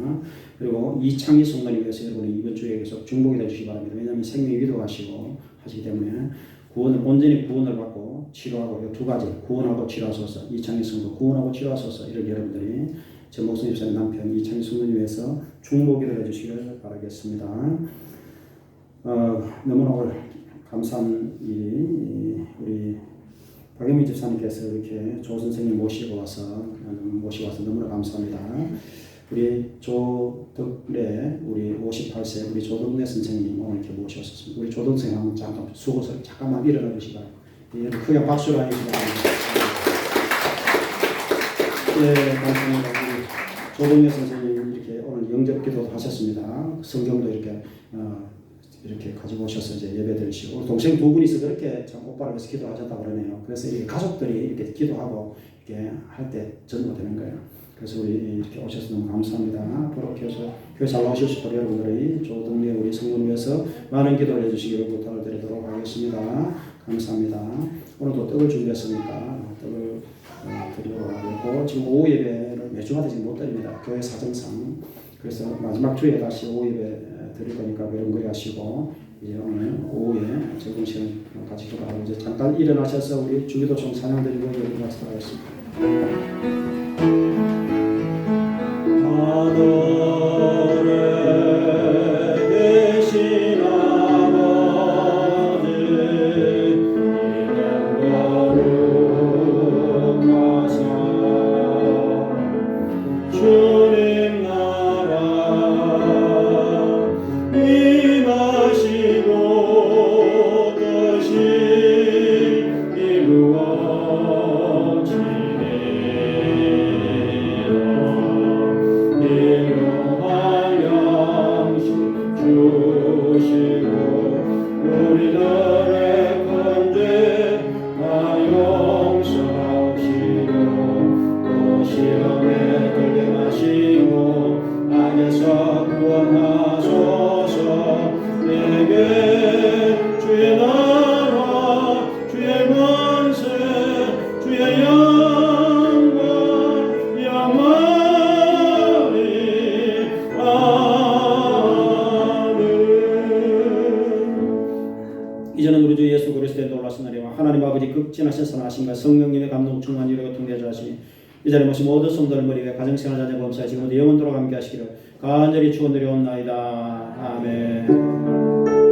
그리고 이창희 성도님 위해서 여러분이 이번 주에 계속 중복이 해주시기 바랍니다. 왜냐하면 생명이 위로하시고 하시기 때문에 구원을 온전히 구원을 받고 치료하고, 이 두 가지 구원하고 치료하소서, 이창희 성도 구원하고 치료하소서, 이렇게 여러분들이 제 목숨 집사님 남편 이창희 성도님 위해서 중보기를 해주시기를 바라겠습니다. 너무나 감사한 일이 우리 박영민 집사님께서 이렇게 조 선생님 모시고 와서 너무나 감사합니다. 우리 조덕래 우리 58세 우리 조덕래 선생님 오늘 이렇게 모셨습니다. 우리 조덕 선생님 한번 잠깐만 일어나 주시기 바랍니다. 예, 크게 박수를 하시기 바랍니다. 예, 감사합니다. 조덕래 선생님 이렇게 오늘 영접 기도도 하셨습니다. 성경도 이렇게 가지고 오셔서 이제 예배 드리시고, 동생 두 분이서 그렇게 참 오빠를 위해서 기도하셨다고 그러네요. 그래서 이 가족들이 이렇게 기도하고 이렇게 할 때 전도가 되는 거예요. 그래서 우리 이렇게 오셔서 너무 감사합니다. 앞으로 교회 잘 나오실 수 있도록 여러분들이 조동래 우리 성도를 위해서 많은 기도를 해주시기를 부탁을 드리도록 하겠습니다. 감사합니다. 오늘도 떡을 준비했으니까 떡을 드리도록 하겠고, 지금 오후 예배를 매주마다 지금 못 드립니다. 교회 사정상. 그래서 마지막 주에 다시 오후 예배 드릴 거니까 그런 하시고, 이제 오늘 오후에 적은 시간 같이 기도하고 이제 잠깐 일어나셔서 우리 주기도 좀 찬양 드리고 여러분 같이 하겠습니다. 이루어지네. 충만하신가 성령님의 감동 충만 이루고 통되자 하시니 이 자리에 모신 모든 성도들 머리 위에 가정생활 자녀 범사에 지금부터 영원토록 함께 하시기를 간절히 축원드리옵나이다. 아멘.